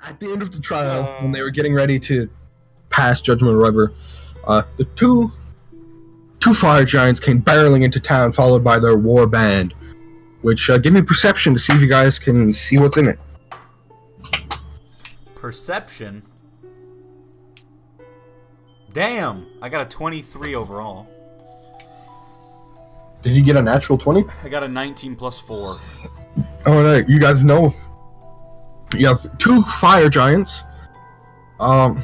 At the end of the trial, when they were getting ready to pass judgment or whatever, the two fire giants came barreling into town, followed by their war band. Which give me perception to see if you guys can see what's in it. Perception? Damn! I got a 23 overall. Did you get a natural 20? I got a 19 plus 4. Oh, no, you guys know. You have two fire giants. You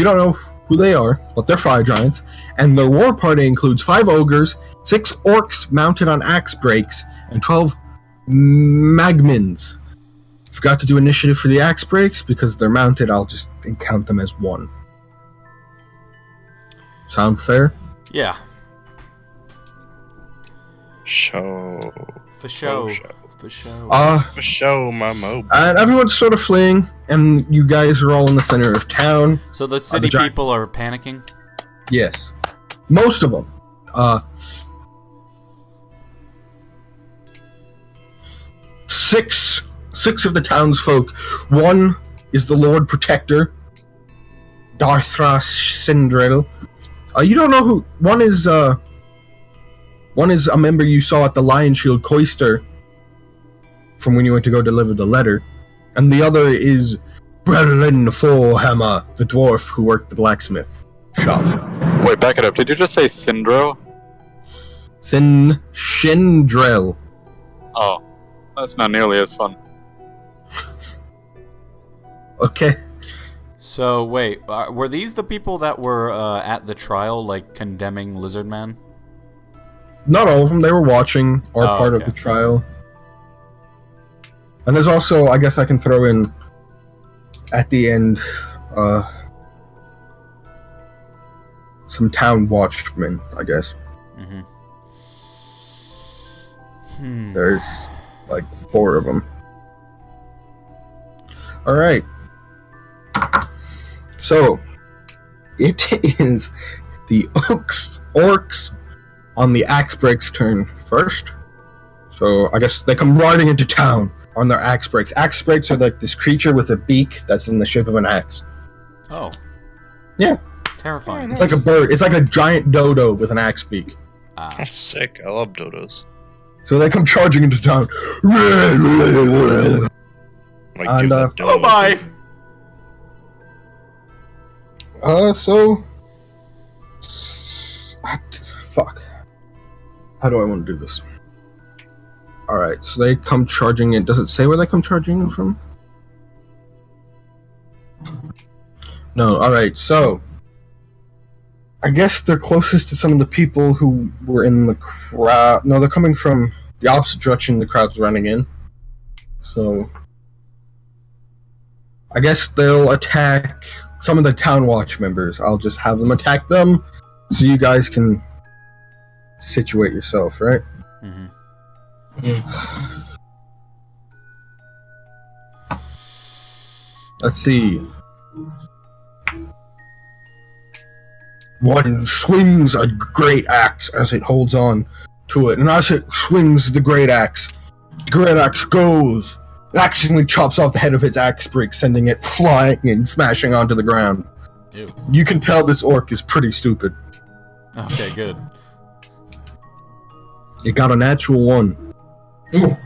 don't know who they are, but they're fire giants. And their war party includes 5 ogres, 6 orcs mounted on axe breaks, and 12 magmins. Forgot to do initiative for the axe breaks because they're mounted. I'll just count them as 1. Sound fair? Yeah. Show. For show. For show, my mo. And everyone's sort of fleeing, and you guys are all in the center of town. So the city people are panicking? Yes. Most of them. Six of the townsfolk. One is the Lord Protector, Darthras Sindril. You don't know who. One is a member you saw at the Lion Shield Coister from when you went to go deliver the letter, and the other is Brelin Forehammer, the dwarf who worked the blacksmith shop. Wait, back it up. Did you just say Syndro? Shindrel. Oh, that's not nearly as fun. Okay. So, wait, were these the people that were at the trial, like, condemning Lizard Man? Not all of them. They were watching or part of the trial. And there's also, I guess I can throw in, at the end, some town watchmen, I guess. Mm-hmm. There's, like, 4 of them. Alright. So, it is the orcs on the axe breaks turn first. So, I guess they come riding into town on their axe breaks. Axe breaks are like this creature with a beak that's in the shape of an axe. Oh. Yeah. Terrifying. It's like a bird. It's like a giant dodo with an axe beak. That's sick. I love dodos. So they come charging into town. And, oh my! Fuck. How do I want to do this? Alright, so they come charging in. Does it say where they come charging in from? No, alright, so I guess they're closest to some of the people who were in the crowd. No, they're coming from the opposite direction the crowd's running in. So I guess they'll attack some of the town watch members. I'll just have them attack them so you guys can situate yourself, right? Mm-hmm. Let's see. One swings a great axe as it holds on to it, and as it swings the great axe goes. It accidentally chops off the head of its axe break, sending it flying and smashing onto the ground. Ew. You can tell this orc is pretty stupid. Okay, good. It got a natural 1. Ooh.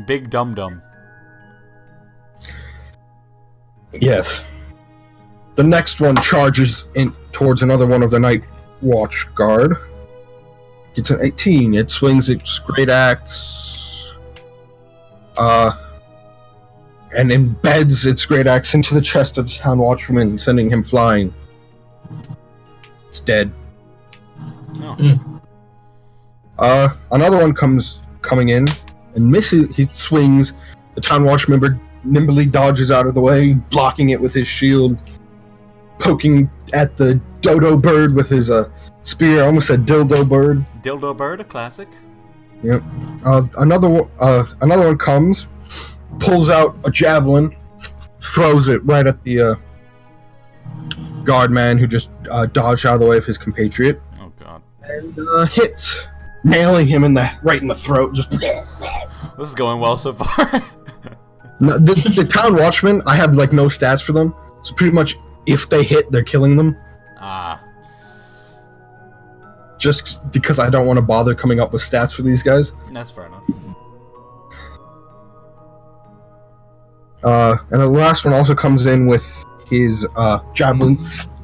Big dum-dum. Yes. The next one charges in towards another one of the Night Watch Guard. Gets an 18. It swings its great axe. And embeds its great axe into the chest of the town watchman, sending him flying. It's dead. No. Another one coming in and misses. He swings. The town watch member nimbly dodges out of the way, blocking it with his shield, poking at the dodo bird with his spear. I almost said dildo bird. Dildo bird, a classic. Yep. Another one comes, pulls out a javelin, throws it right at the guard man who just dodged out of the way of his compatriot. Oh god. And hits, nailing him right in the throat. Just This is going well so far. No, the town watchmen, I have like no stats for them. So pretty much, if they hit, they're killing them. Ah. Just because I don't want to bother coming up with stats for these guys. That's fair enough. And the last one also comes in with his javelin,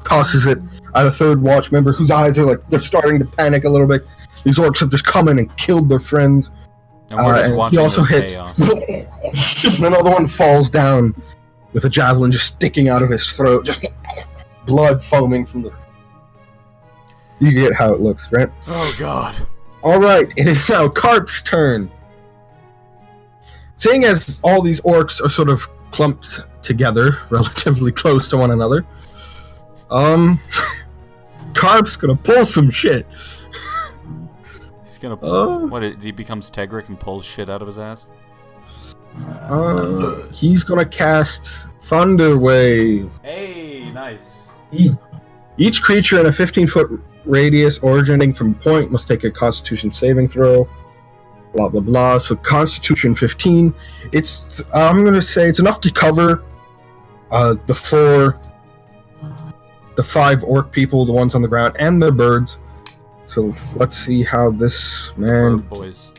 tosses it at a third watch member whose eyes are like, they're starting to panic a little bit. These orcs have just come in and killed their friends. And we're just and watching he also this hits. chaos. Another one falls down with a javelin just sticking out of his throat, just blood foaming from the. You get how it looks, right? Oh god. Alright, it is now Carp's turn. Seeing as all these orcs are sort of clumped together, relatively close to one another, Carp's gonna pull some shit. He's gonna. What? He becomes Tegric and pulls shit out of his ass? He's gonna cast Thunder Wave. Hey, nice. Each creature in a 15-foot radius originating from point must take a Constitution saving throw. Blah blah blah. So Constitution 15. It's I'm gonna say it's enough to cover the 5 orc people, the ones on the ground, and the birds. So let's see how this man Boys.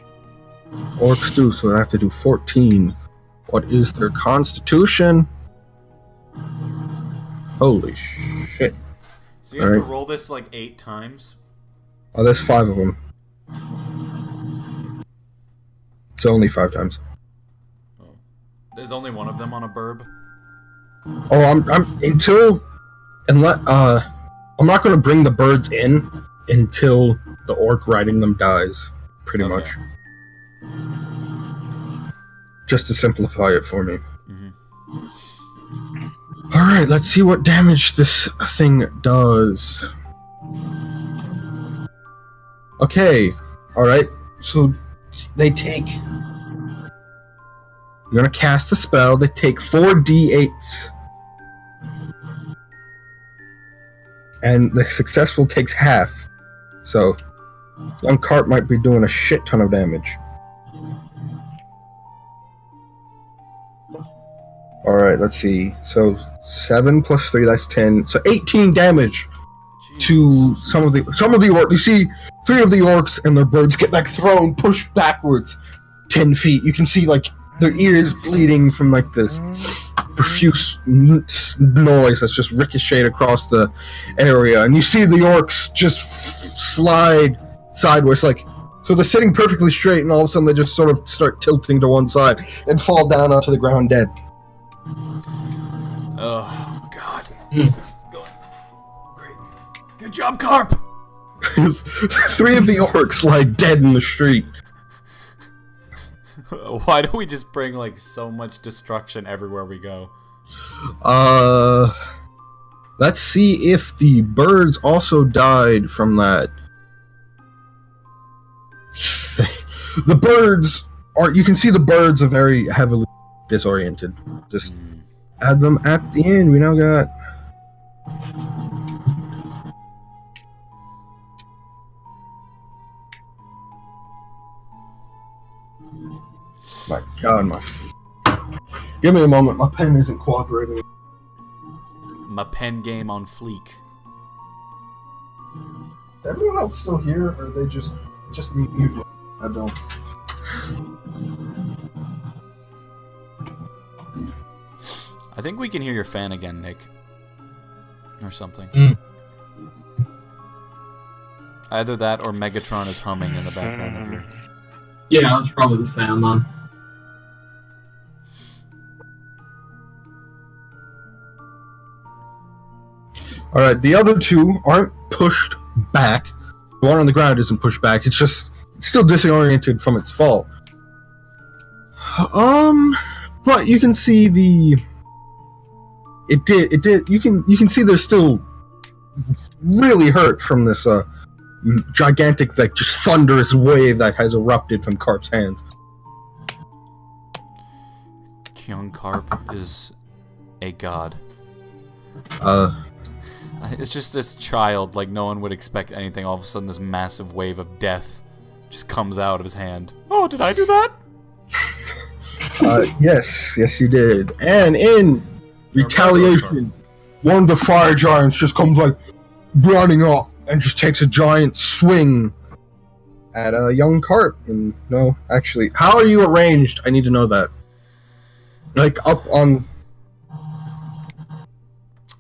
orcs do. So I have to do 14. What is their Constitution? Holy shit! So you have to Alright. roll this like 8 times? Oh, there's 5 of them. It's only 5 times. There's only one of them on a burb? Oh, I'm not gonna bring the birds in until the orc riding them dies, pretty Okay. much. Just to simplify it for me. Alright, let's see what damage this thing does. Okay, alright, so they take... You're gonna cast a spell, they take 4d8s. And the successful takes half. So, young Carp might be doing a shit ton of damage. Alright, let's see. So, 7 plus 3, that's 10. So 18 damage to some of the orcs. You see 3 of the orcs and their birds get like thrown, pushed backwards 10 feet. You can see like their ears bleeding from like this profuse noise that's just ricocheted across the area, and you see the orcs just slide sideways, like, so they're sitting perfectly straight, and all of a sudden they just sort of start tilting to one side and fall down onto the ground dead. Oh god, this is going great. Good job, Carp! 3 of the orcs lie dead in the street. Why do we just bring like so much destruction everywhere we go? Let's see if the birds also died from that. The birds are, you can see the birds are very heavily disoriented. Just add them at the end. We now got... My god, give me a moment, my pen isn't cooperating. My pen game on fleek. Is everyone else still here, or are they just muted? I don't. I think we can hear your fan again, Nick. Or something. Either that or Megatron is humming in the background of your... Yeah, that's probably the fan, man. Alright, the other 2 aren't pushed back. The one on the ground isn't pushed back, it's still disoriented from its fall. But you can see you can see they're still really hurt from this gigantic, like, just thunderous wave that has erupted from Carp's hands. Young Carp is a god. It's just this child, like no one would expect anything. All of a sudden, this massive wave of death just comes out of his hand. Oh, did I do that? Yes, you did. And in retaliation, one of the fire giants just comes like running up and just takes a giant swing at a young carp. And no, actually, how are you arranged? I need to know that. Like up on.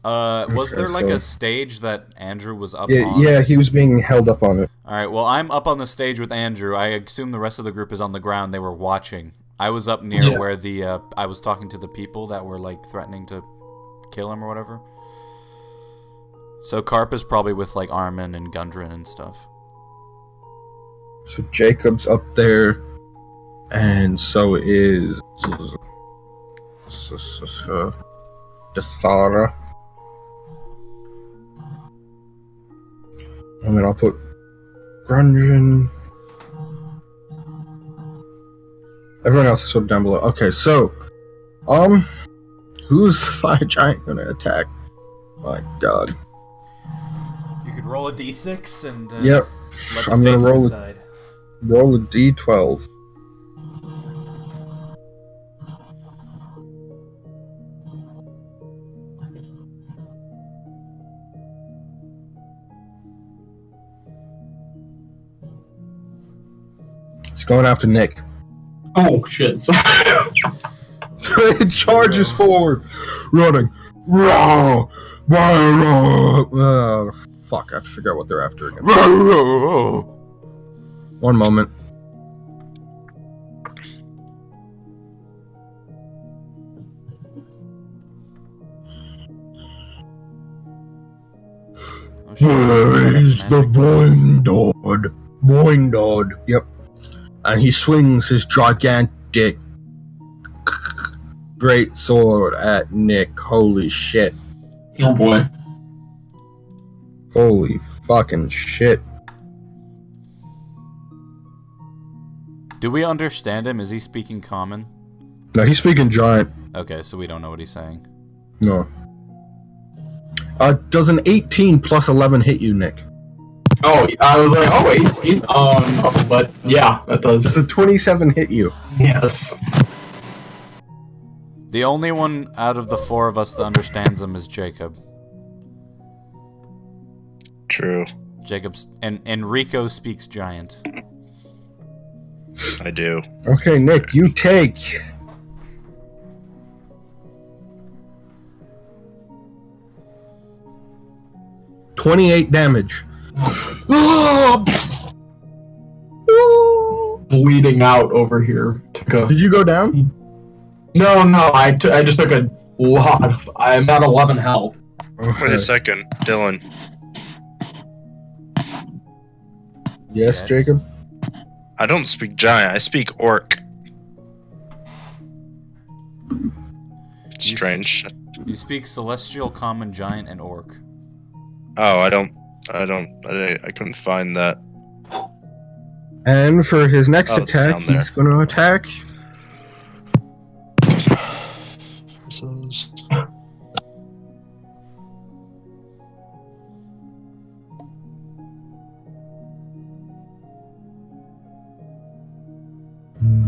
Was there like so- a stage that Andrew was up on? Yeah, he was being held up on it. Alright, well, I'm up on the stage with Andrew. I assume the rest of the group is on the ground. They were watching. I was up near where the, I was talking to the people that were, like, threatening to kill him or whatever. So Carp is probably with, like, Armin and Gundren and stuff. So Jacob's up there, and so is Dathara. And then I'll put Gundren. Everyone else is sort of down below. Okay, so, who's the fire giant gonna attack? My God. You could roll a d6 and Yep. let the I'm gonna fates roll decide. Roll a d12. It's going after Nick. Oh shit! It charges forward, running. Row, fuck! I have to figure out what they're after again. One moment. Oh, shit. Where is the Voindod? Voindod. Yep. And he swings his gigantic great sword at Nick. Holy shit. Oh boy. Holy fucking shit. Do we understand him? Is he speaking common? No, he's speaking giant. Okay, so we don't know what he's saying. No. Does an 18 plus 11 hit you, Nick? Oh, I was like, oh, 18? No, but yeah, that Does does. a 27 hit you? Yes. The only one out of the four of us that understands him is Jacob. True. Jacob's and Enrico speaks giant. I do. Okay, Nick, you take... $28 damage. Bleeding out over here. Did you go down? No, I just took a lot of... I'm at 11 health. Wait a second, Dylan. Yes, Yes. Jacob? I don't speak giant. I speak orc. Strange. You speak celestial, common, giant, and orc. Oh, I couldn't find that. And for his next Oh, it's attack, down there. he's going to attack.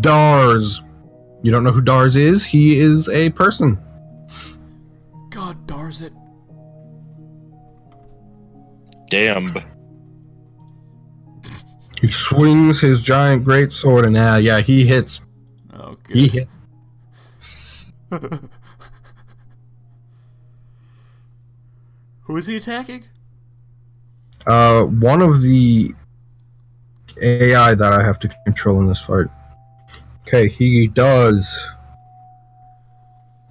Dars. You don't know who Dars is? He is a person. God dars it. Damn. He swings his giant greatsword, and yeah, he hits. Oh, He good. hit. Who is he attacking? One of the AI that I have to control in this fight. Okay, he does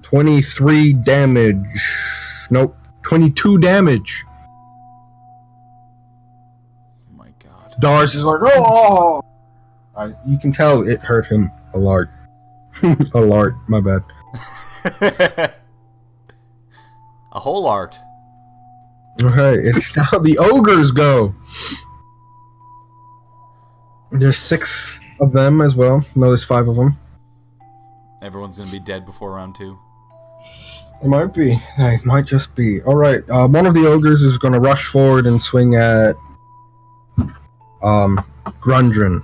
23 damage. Nope, 22 damage. Oh my god. Dars is like, oh! You can tell it hurt him a lot. A lot, my bad. A whole art. Okay, it's now the ogres go. There's 6 of them as well. No, there's 5 of them. Everyone's gonna be dead before round 2. It might be. It might just be. Alright, one of the ogres is going to rush forward and swing at Grundren.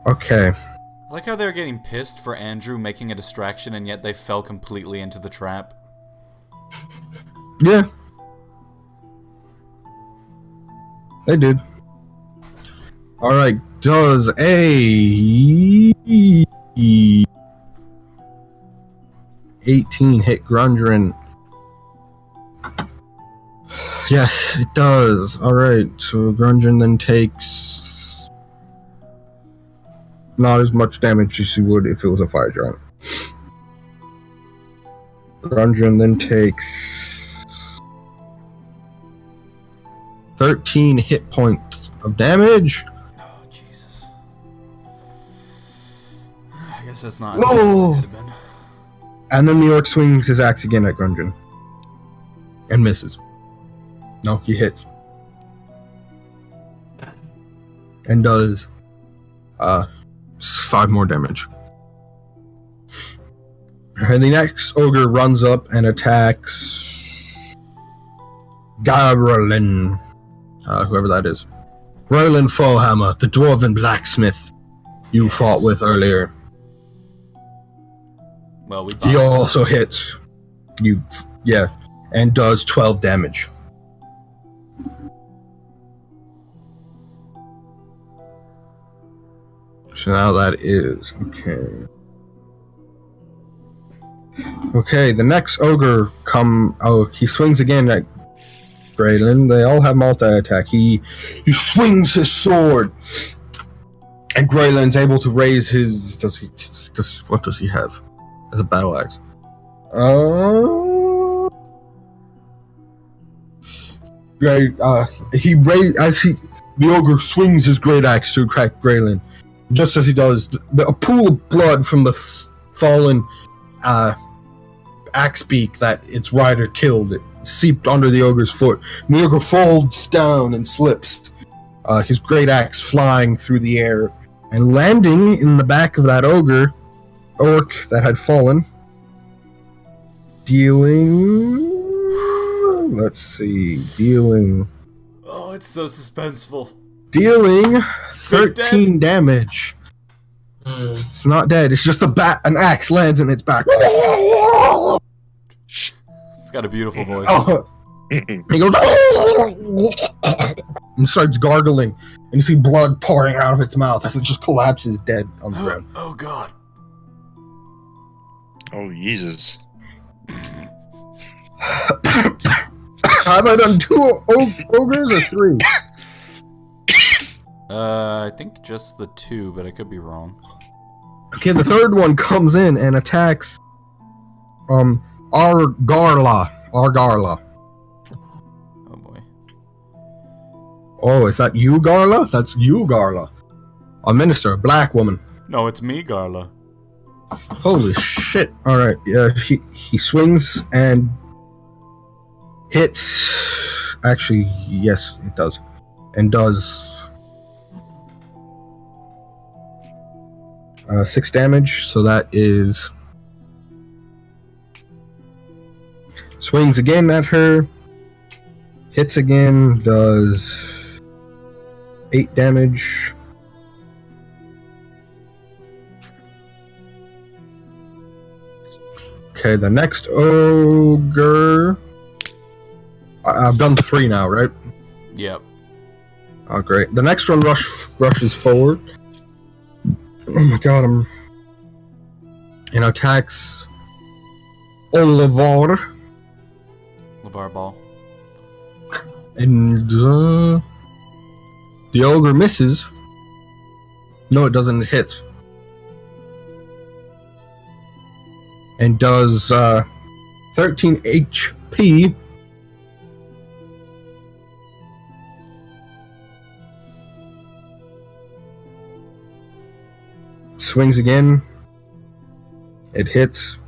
Okay. I like how they're getting pissed for Andrew making a distraction, and yet they fell completely into the trap. Yeah. They did. Alright, does a 18 hit Grundrin? Yes, it does. Alright, so Grundrin then takes not as much damage as he would if it was a fire giant. Grundrin then takes 13 hit points of damage. Oh, Jesus. I guess that's not Whoa! as bad as it could have been. And then the orc swings his axe again at Grundrin. And misses. No, he hits. And does 5 more damage. And the next ogre runs up and attacks Gabrelin. Whoever that is. Roland Fallhammer, the dwarven blacksmith you fought with earlier. Well, we He boxed also hits you, yeah, and does 12 damage. So now that is okay. Okay, the next ogre he swings again at Graylin. They all have multi-attack. He swings his sword, and Graylin's able to raise his. What does he have as a battle axe? The ogre swings his great axe to crack Graylin. Just as he does, a pool of blood from the fallen axe beak that its rider killed it seeped under the ogre's foot. And the ogre falls down and slips, his great axe flying through the air and landing in the back of that orc that had fallen, dealing. Let's see, dealing. Oh, it's so suspenseful. Dealing 13 damage. It's not dead. It's just an axe lands in its back. It's got a beautiful voice. Oh. He goes and starts gargling, and you see blood pouring out of its mouth as it just collapses dead on the ground. Oh God. Oh, Jesus. Have I done 2 ogres or 3? I think just the 2, but I could be wrong. Okay, the third one comes in and attacks Argarla. Oh boy. Oh, is that you, Garla? That's you, Garla. A minister, a black woman. No, it's me, Garla. Holy shit. Alright, he swings and hits. Actually, yes, it does. And does 6 damage, so that is. Swings again at her. Hits again, does 8 damage. Okay, the next ogre. I've done 3 now, right? Yep. Oh, great. The next one rushes forward. Oh my god, and attacks Olivar. LeVar Ball. And the ogre misses. No, it doesn't. It hits. And does 13 HP. Swings again. It hits.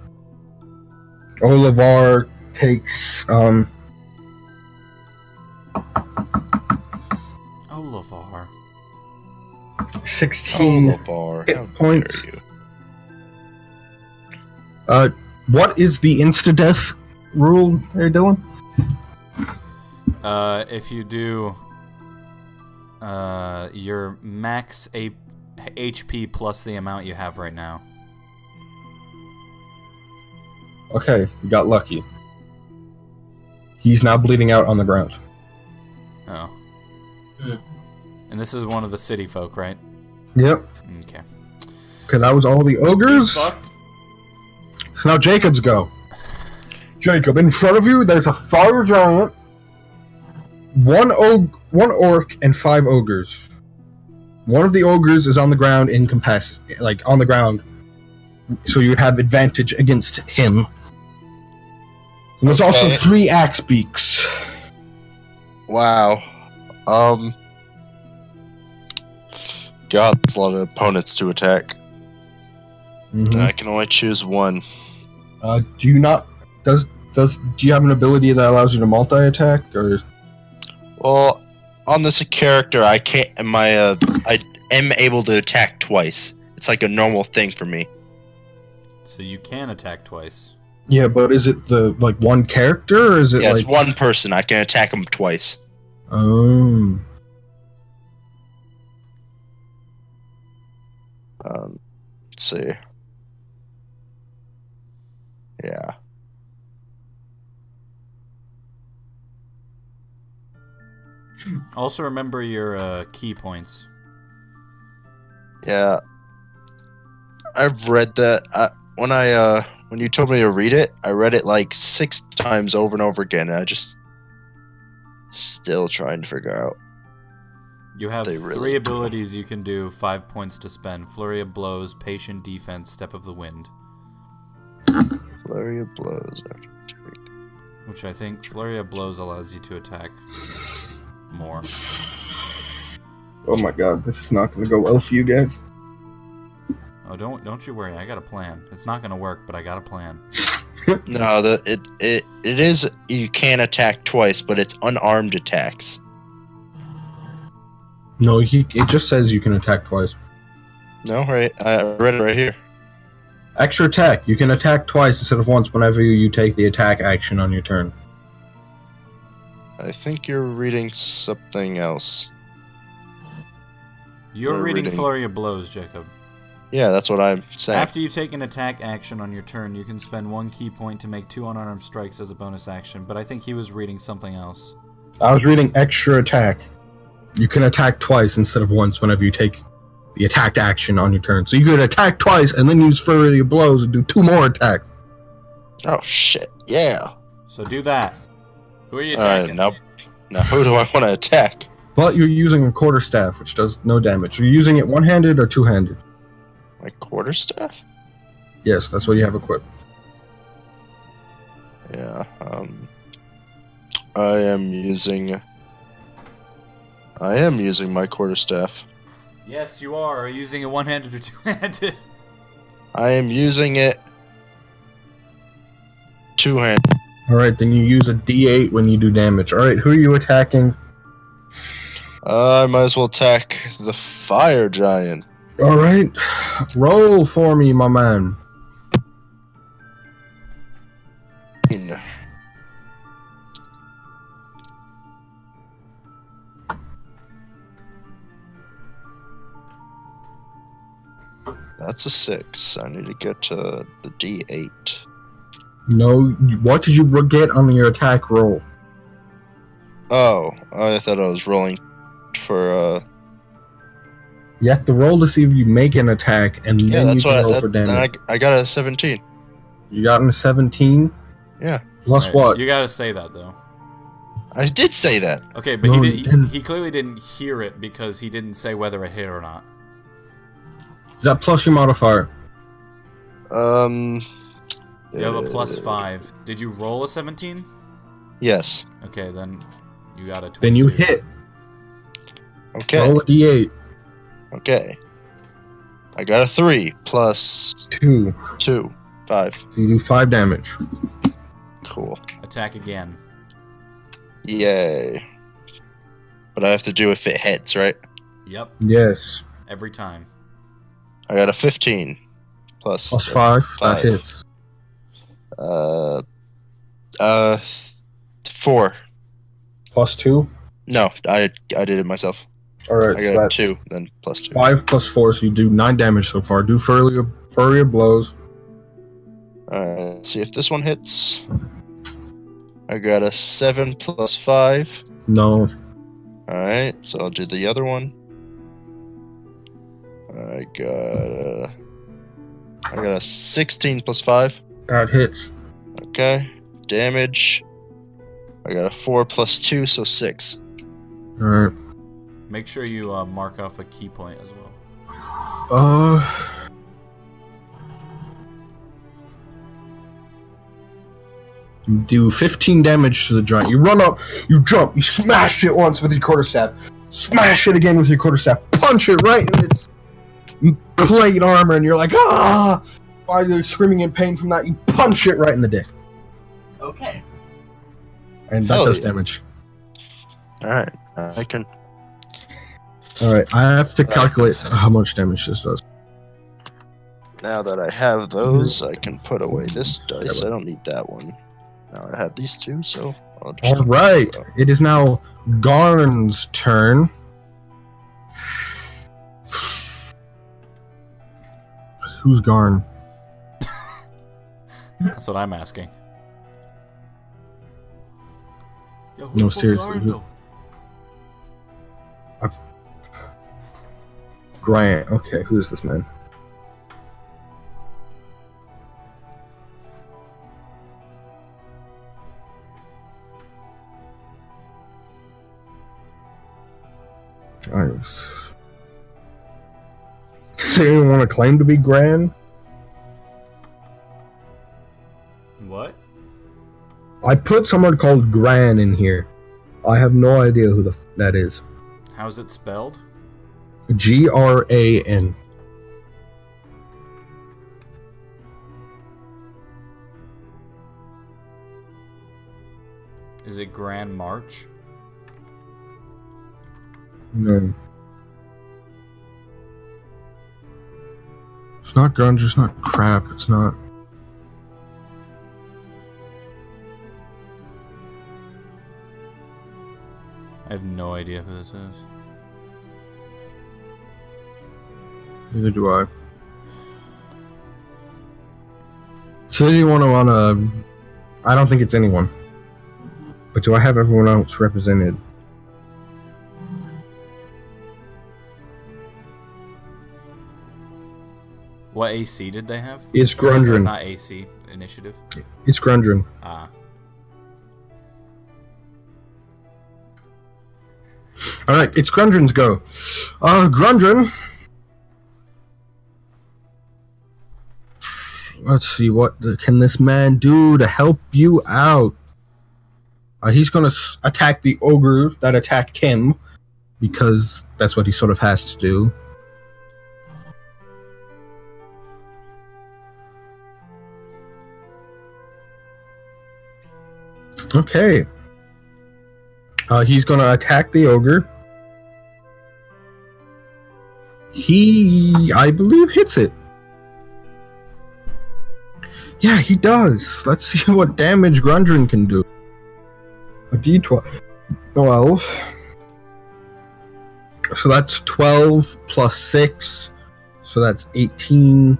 Olivar takes LeVar. 16 Bar. hit How points. dare you? What is the insta-death rule there, Dylan? If you do your max HP plus the amount you have right now. Okay, you got lucky. He's now bleeding out on the ground. Oh. Hmm. And this is one of the city folk, right? Yep. Okay. Okay, that was all the ogres. He's fucked. So now Jacob's go. Jacob, in front of you, there's a fire giant, one orc, and 5 ogres. One of the ogres is on the ground on the ground, so you would have advantage against him. And there's also Okay. 3 axe beaks. Wow. God, that's a lot of opponents to attack. Mhm. I can only choose one. Do you not? Do you have an ability that allows you to multi-attack, or? Well, on this character, I can't. I am able to attack twice. It's like a normal thing for me. So you can attack twice. Yeah, but is it one character, or is it Yeah, like? it's one person. I can attack him twice. Oh. Let's see. Yeah. Also remember your key points. Yeah. I've read that. When you told me to read it, I read it like 6 times over and over again. And I just still trying to figure out. You have They really 3 do. abilities you can do, 5 points to spend. Flurry of Blows, Patient Defense, Step of the Wind. Flurry of blows. Which I think Flurry of Blows allows you to attack more. Oh my god, this is not gonna go well for you guys. Oh, don't you worry, I got a plan. It's not gonna work, but I got a plan. No, it is. You can attack twice, but it's unarmed attacks. No, it just says you can attack twice. No, right? I read it right here. Extra attack. You can attack twice instead of once whenever you take the attack action on your turn. I think you're reading something else. You're We're reading reading- Flurry of Blows, Jacob. Yeah, that's what I'm saying. After you take an attack action on your turn, you can spend 1 key point to make 2 unarmed strikes as a bonus action, but I think he was reading something else. I was reading extra attack. You can attack twice instead of once whenever you take the attacked action on your turn. So you could attack twice and then use Flurry of Blows and do 2 more attacks. Oh shit! Yeah. So do that. Who are you All right, attacking? now who do I want to attack? But you're using a quarterstaff, which does no damage. You're using it one-handed or two-handed. My quarterstaff? Yes, that's what you have equipped. Yeah. I am using my quarterstaff. Yes, you are. Are you using it one-handed or two-handed? I am using it two-handed. Alright, then you use a D8 when you do damage. Alright, who are you attacking? I might as well attack the fire giant. Alright, roll for me, my man. That's a 6. I need to get to the D8. No, what did you get on your attack roll? Oh, I thought I was rolling for You have to roll to see if you make an attack, and yeah, then you that's can roll what for damage. I got a 17. You got a 17? Yeah. Plus Right, what? You gotta say that, though. I did say that. Okay, but No, he you didn't. he clearly didn't hear it because he didn't say whether it hit or not. Is that plus your modifier? You have a plus 5. Did you roll a 17? Yes. Okay, then you got a 22. Then you hit. Okay. Roll a D8. Okay. I got a 3 plus 2. 2. 5. So you do 5 damage. Cool. Attack again. Yay. But I have to do if it hits, right? Yep, Yes. every time. I got a 15 plus Plus 5. That 5. hits. 4. Plus 2. No, I did it myself. Alright, I so got that's 2, then plus 2. 5 plus 4, so you do 9 damage so far. Do flurry of blows. Alright, let's see if this one hits. I got a 7 plus 5. No. Alright, so I'll do the other one. I got a 16 plus 5. That hits. Okay. Damage. I got a 4 plus 2, so 6. Alright. Make sure you mark off a key point as well. You do 15 damage to the giant. You run up, you jump, you smash it once with your quarterstaff. Smash it again with your quarterstaff. Punch it right in its plate armor, and you're like, ah! While you're screaming in pain from that, you punch it right in the dick. Okay. And that Hell does yeah. damage. Alright, I can. Alright, I have to calculate how much damage this does. Now that I have those, I can put away this dice. I don't need that one. Now I have these 2, so I'll just. Alright, it is now Garn's turn. Who's Garn? That's what I'm asking. Yo, who No, the fuck seriously, Garn, who- though? Grant. Okay, who is this man? Nice. Does anyone want to claim to be Gran? What? I put someone called Gran in here. I have no idea who that is. How's it spelled? Gran. Is it Grand March? No. It's not grunge, it's not crap, it's not. I have no idea who this is. Neither do I. So anyone wanna I don't think it's anyone. But do I have everyone else represented? What AC did they have? It's Or Grundren. not AC, initiative. It's Grundren. Ah. Alright, it's Grundren's go. Grundren. Let's see, what can this man do to help you out? He's gonna attack the ogre that attacked him, because that's what he sort of has to do. Okay. He's gonna attack the ogre. He, I believe, hits it. Yeah, he does. Let's see what damage Grundren can do. A d12. 12. So that's 12 plus 6. So that's 18.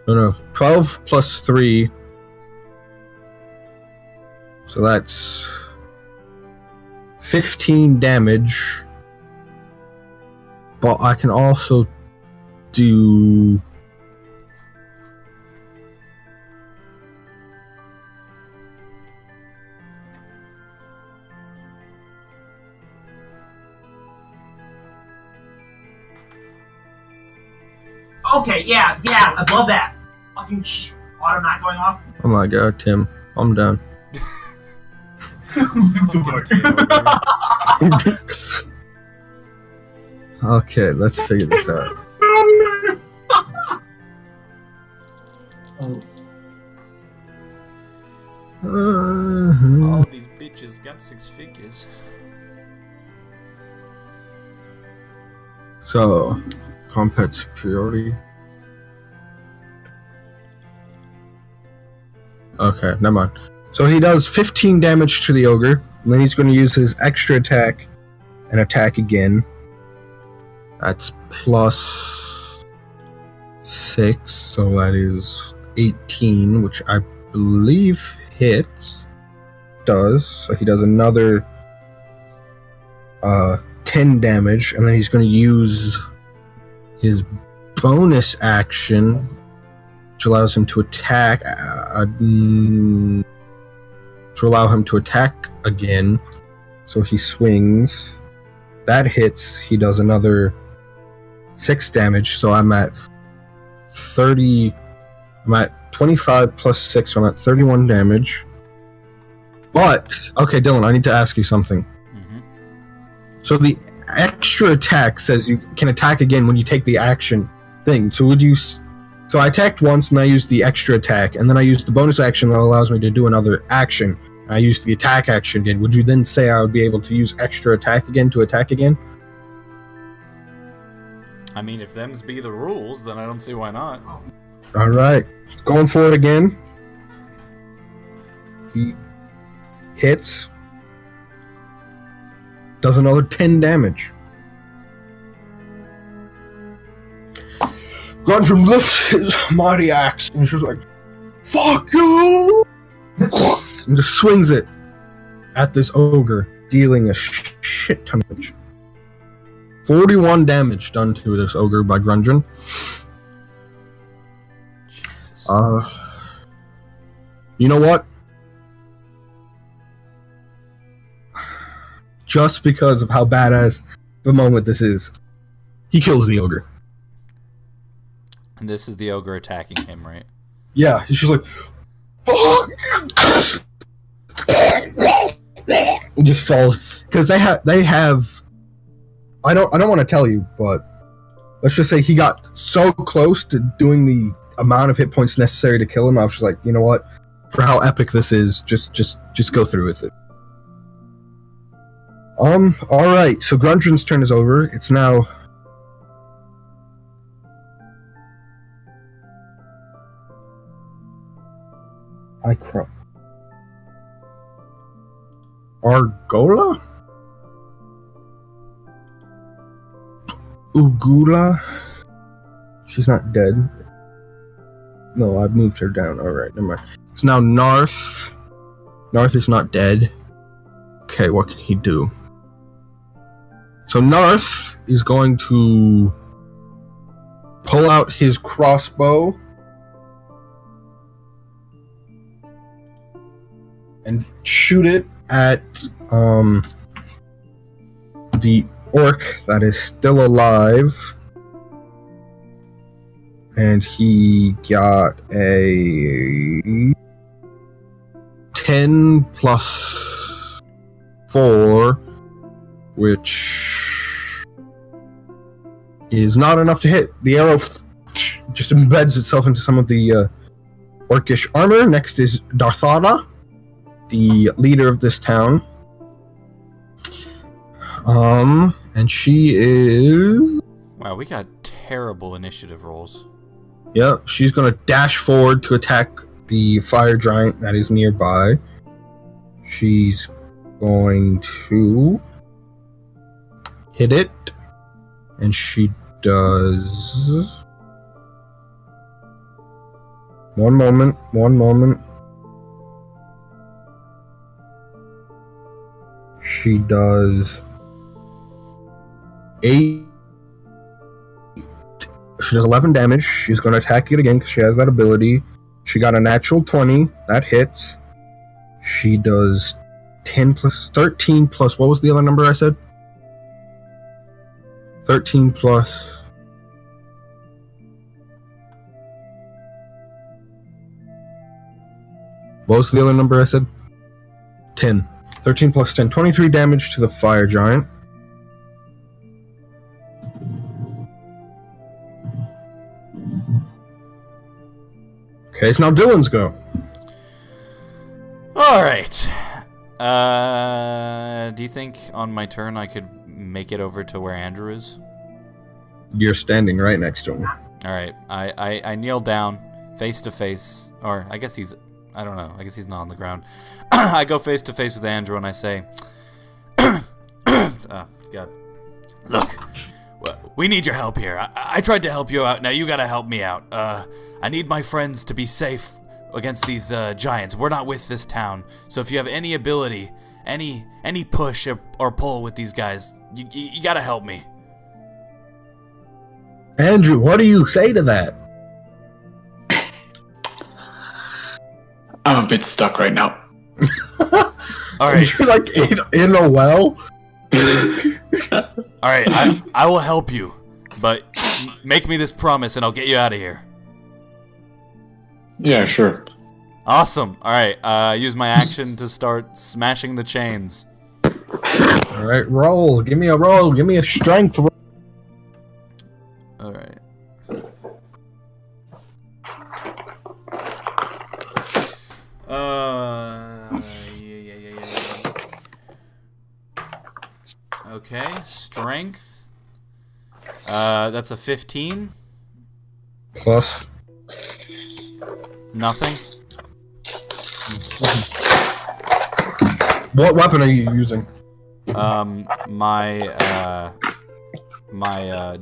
No. 12 plus 3. So that's 15 damage. But I can also do... Okay, yeah, I love that. Fucking water not going off. Oh my god, Tim. I'm done. Fucking Tim over here. Okay, let's figure this out. All these bitches got 6 figures. So, combat superiority. Okay, never mind. So he does 15 damage to the ogre, and then he's going to use his extra attack and attack again. That's plus 6, so that is 18, which I believe hits. Does. So he does another 10 damage, and then he's going to use his bonus action, which allows him to attack, again. So he swings. That hits. He does another 6 damage. So I'm at 30. I'm at 25 plus 6. So I'm at 31 damage. But okay, Dylan, I need to ask you something. Mm-hmm. So the extra attack says you can attack again when you take the action thing. So would you? So I attacked once, and I used the extra attack, and then I used the bonus action that allows me to do another action. I used the attack action again. Would you then say I would be able to use extra attack again to attack again? I mean, if them's be the rules, then I don't see why not. All right, going for it again. He hits. Does another 10 damage. Gundren lifts his mighty axe and he's just like, "Fuck you!" and just swings it at this ogre, dealing a shit ton of damage. 41 damage done to this ogre by Gundren. Jesus. You know what? Just because of how badass the moment this is, he kills the ogre. And this is the ogre attacking him, right? Yeah, he's just like, "Fuck!" He just falls because they have. I don't want to tell you, but let's just say he got so close to doing the amount of hit points necessary to kill him. I was just like, you know what? For how epic this is, just go through with it. All right. So Gundren's turn is over. It's now. Argola? Ugula? She's not dead. No, I've moved her down. Alright, never mind. It's now Narth. Narth is not dead. Okay, what can he do? So Narth is going to pull out his crossbow and shoot it at the orc that is still alive. And he got a 10 plus 4, which is not enough to hit. The arrow just embeds itself into some of the orcish armor. Next is Darthada, the leader of this town. And she is... Wow, we got terrible initiative rolls. Yep, she's gonna dash forward to attack the fire giant that is nearby. She's going to hit it, and she does... One moment. She does 8. She does 11 damage. She's going to attack it again because she has that ability. She got a natural 20. That hits. She does 10 plus 13 plus... What was the other number I said? 13 plus... What was the other number I said? 10. 13 plus 10. 23 damage to the fire giant. Okay, it's now Dylan's go. Alright. Do you think on my turn I could make it over to where Andrew is? You're standing right next to him. Alright, I kneel down, face to face, or I guess he's... I don't know. I guess he's not on the ground. I go face to face with Andrew and I say, oh, God. Look, We need your help here. I tried to help you out. Now you gotta help me out. I need my friends to be safe against these giants. We're not with this town, so if you have any ability, any push or pull with these guys, you gotta help me. Andrew, what do you say to that? I'm a bit stuck right now. All right, You're like in a well? all right. I will help you, but make me this promise, and I'll get you out of here. Yeah, sure. Awesome. All right. Use my action to start smashing the chains. All right, roll. Give me a roll. Give me a strength roll. All right. Yeah. Okay, strength. That's a 15. Plus. Nothing. What weapon are you using? My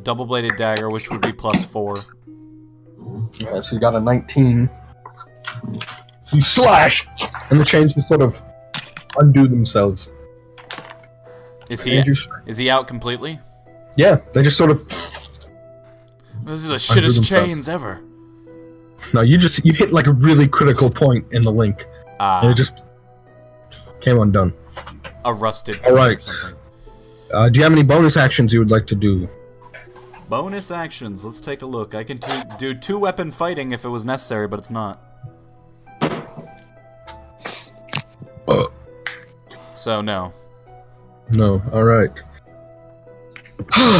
double-bladed dagger, which would be +4. Yeah, so you got a 19. You slash, and the chains just sort of undo themselves. Is he out completely? Yeah, they just sort of. Those are the Undo shittest themselves. chains ever. No, you hit like a really critical point in the link, and it just came undone. A rusted All right. or something. Do you have any bonus actions you would like to do? Bonus actions. Let's take a look. I can do 2-weapon fighting if it was necessary, but it's not. So no. No. All right.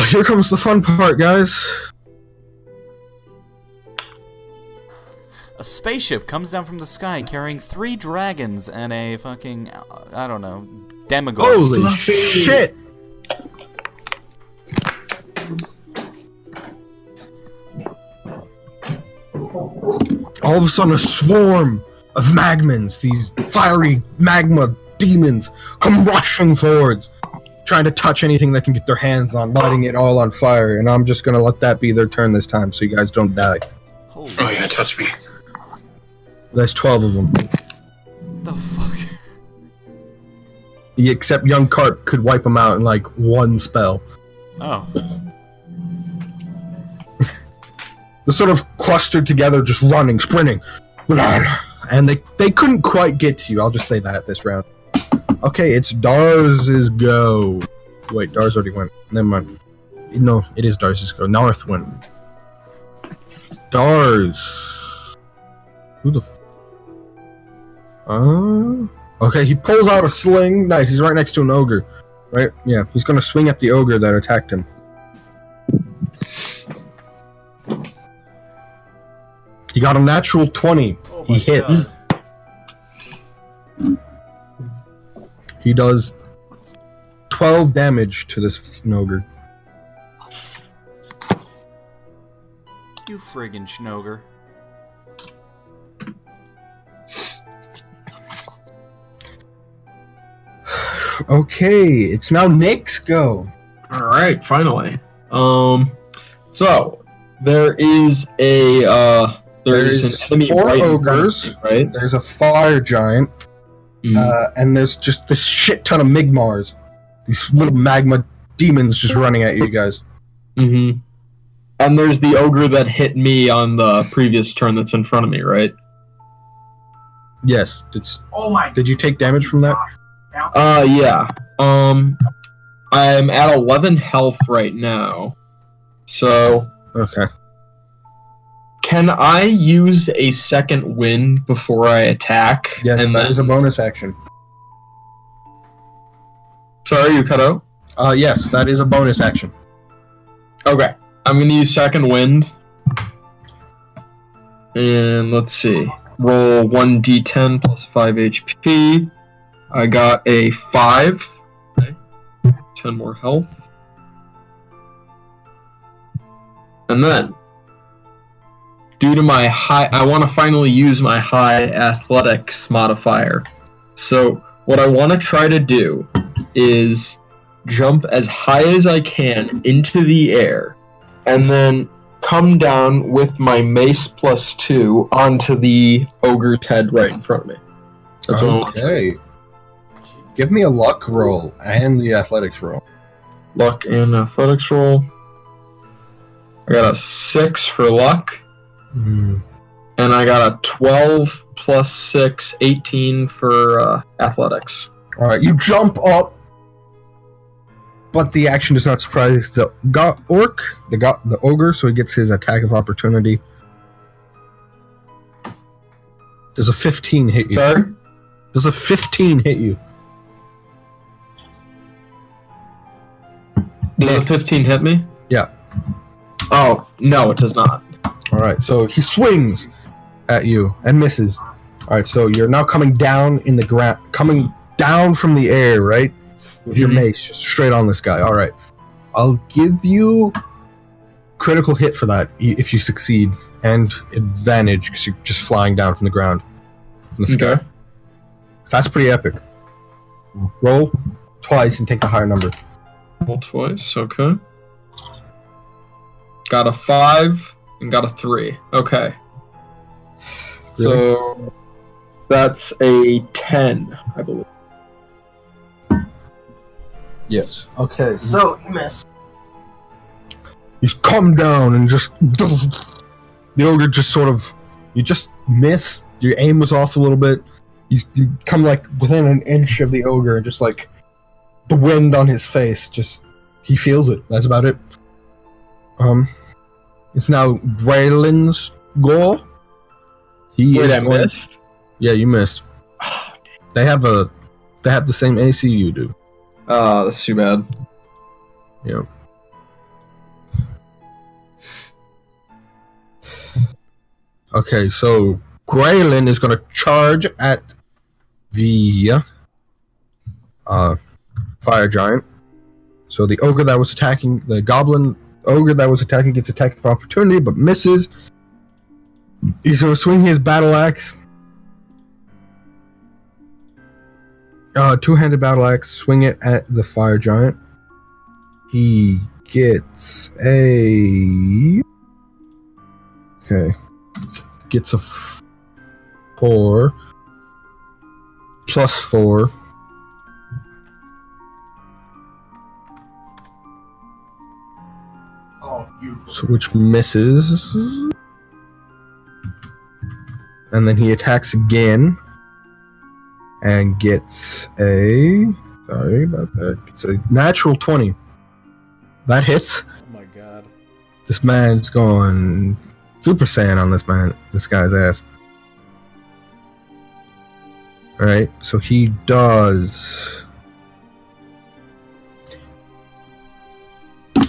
Here comes the fun part, guys. A spaceship comes down from the sky carrying 3 dragons and a fucking, I don't know, demigorgon. Holy shit! All of a sudden, a swarm of magmans, these fiery magma demons, come rushing forwards, trying to touch anything they can get their hands on, lighting it all on fire. And I'm just gonna let that be their turn this time, so you guys don't die. Holy Oh yeah, touch me. shit. There's 12 of them. The fuck? Yeah, except young Carp could wipe them out in like one spell. Oh. They're sort of clustered together, just running, sprinting. And they couldn't quite get to you, I'll just say that this round. Okay, it's Darz's go. Wait, Darz already went. Never mind. No, it is Darz's go. Northwind. Darz. Who the okay, he pulls out a sling. Nice, he's right next to an ogre. Right? Yeah, he's gonna swing at the ogre that attacked him. He got a natural 20. Oh He hits. He does 12 damage to this ogre. You friggin' schnoger. Okay, it's now Nick's go. All right, finally. So there is an enemy 4 right in front of ogres. me, right? There's a fire giant, and there's just this shit ton of Migmars. These little magma demons just running at you guys. Mm-hmm. And there's the ogre that hit me on the previous turn that's in front of me, right? Yes, it's. Oh my Did you take damage from that? gosh. Yeah. I'm at 11 health right now. So, Okay. can I use a second wind before I attack? Yes, and that is a bonus action. Sorry, you cut out? Yes, that is a bonus action. Okay. I'm gonna use second wind. And let's see. Roll 1d10 plus 5 HP. I got a 5. Okay. 10 more health. And then, due to my high, I want to finally use my high athletics modifier. So, what I want to try to do is jump as high as I can into the air and then come down with my mace +2 onto the ogre's head right in front of me. That's what I want. Okay. Give me a luck roll and the athletics roll. Luck and athletics roll. I got a 6 for luck, Hmm. and I got a 12 plus 6, 18 for athletics. Alright, you jump up, but the action does not surprise the the ogre, so he gets his attack of opportunity. Does a 15 hit you? Sorry? Does a 15 hit you? Does a 15 hit me? Yeah. Oh, no, it does not. Alright, so he swings at you and misses. Alright, so you're now coming down in the ground, coming down from the air, right? With your Mhm. mace, just straight on this guy. Alright. I'll give you critical hit for that if you succeed, and advantage because you're just flying down from the ground. From the sky. Okay. So that's pretty epic. Roll twice and take the higher number. Roll twice, okay. Got a 5 and got a 3. Okay. So that's a 10, I believe. Yes. Okay, so So, you miss. you come down and just the ogre just sort of you just miss. Your aim was off a little bit. You come like within an inch of the ogre, and just like the wind on his face, just he feels it. That's about it. It's now Raylan's goal. He Wait, is I going- missed? Yeah, you missed. They have the same AC you do. Oh, that's too bad. Yeah. Okay, so Graylin is going to charge at the fire giant. So the ogre that was attacking, the goblin ogre that was attacking gets attack of opportunity but misses. He's going to swing his battle axe. Two-handed battle axe, swing it at the fire giant. He gets a... Okay. Gets a 4 plus 4. Oh, beautiful. So which misses. And then he attacks again. And gets a... Sorry about that. It's a natural 20. That hits. Oh my god. This man's going Super Saiyan on this guy's ass. Alright, so he does...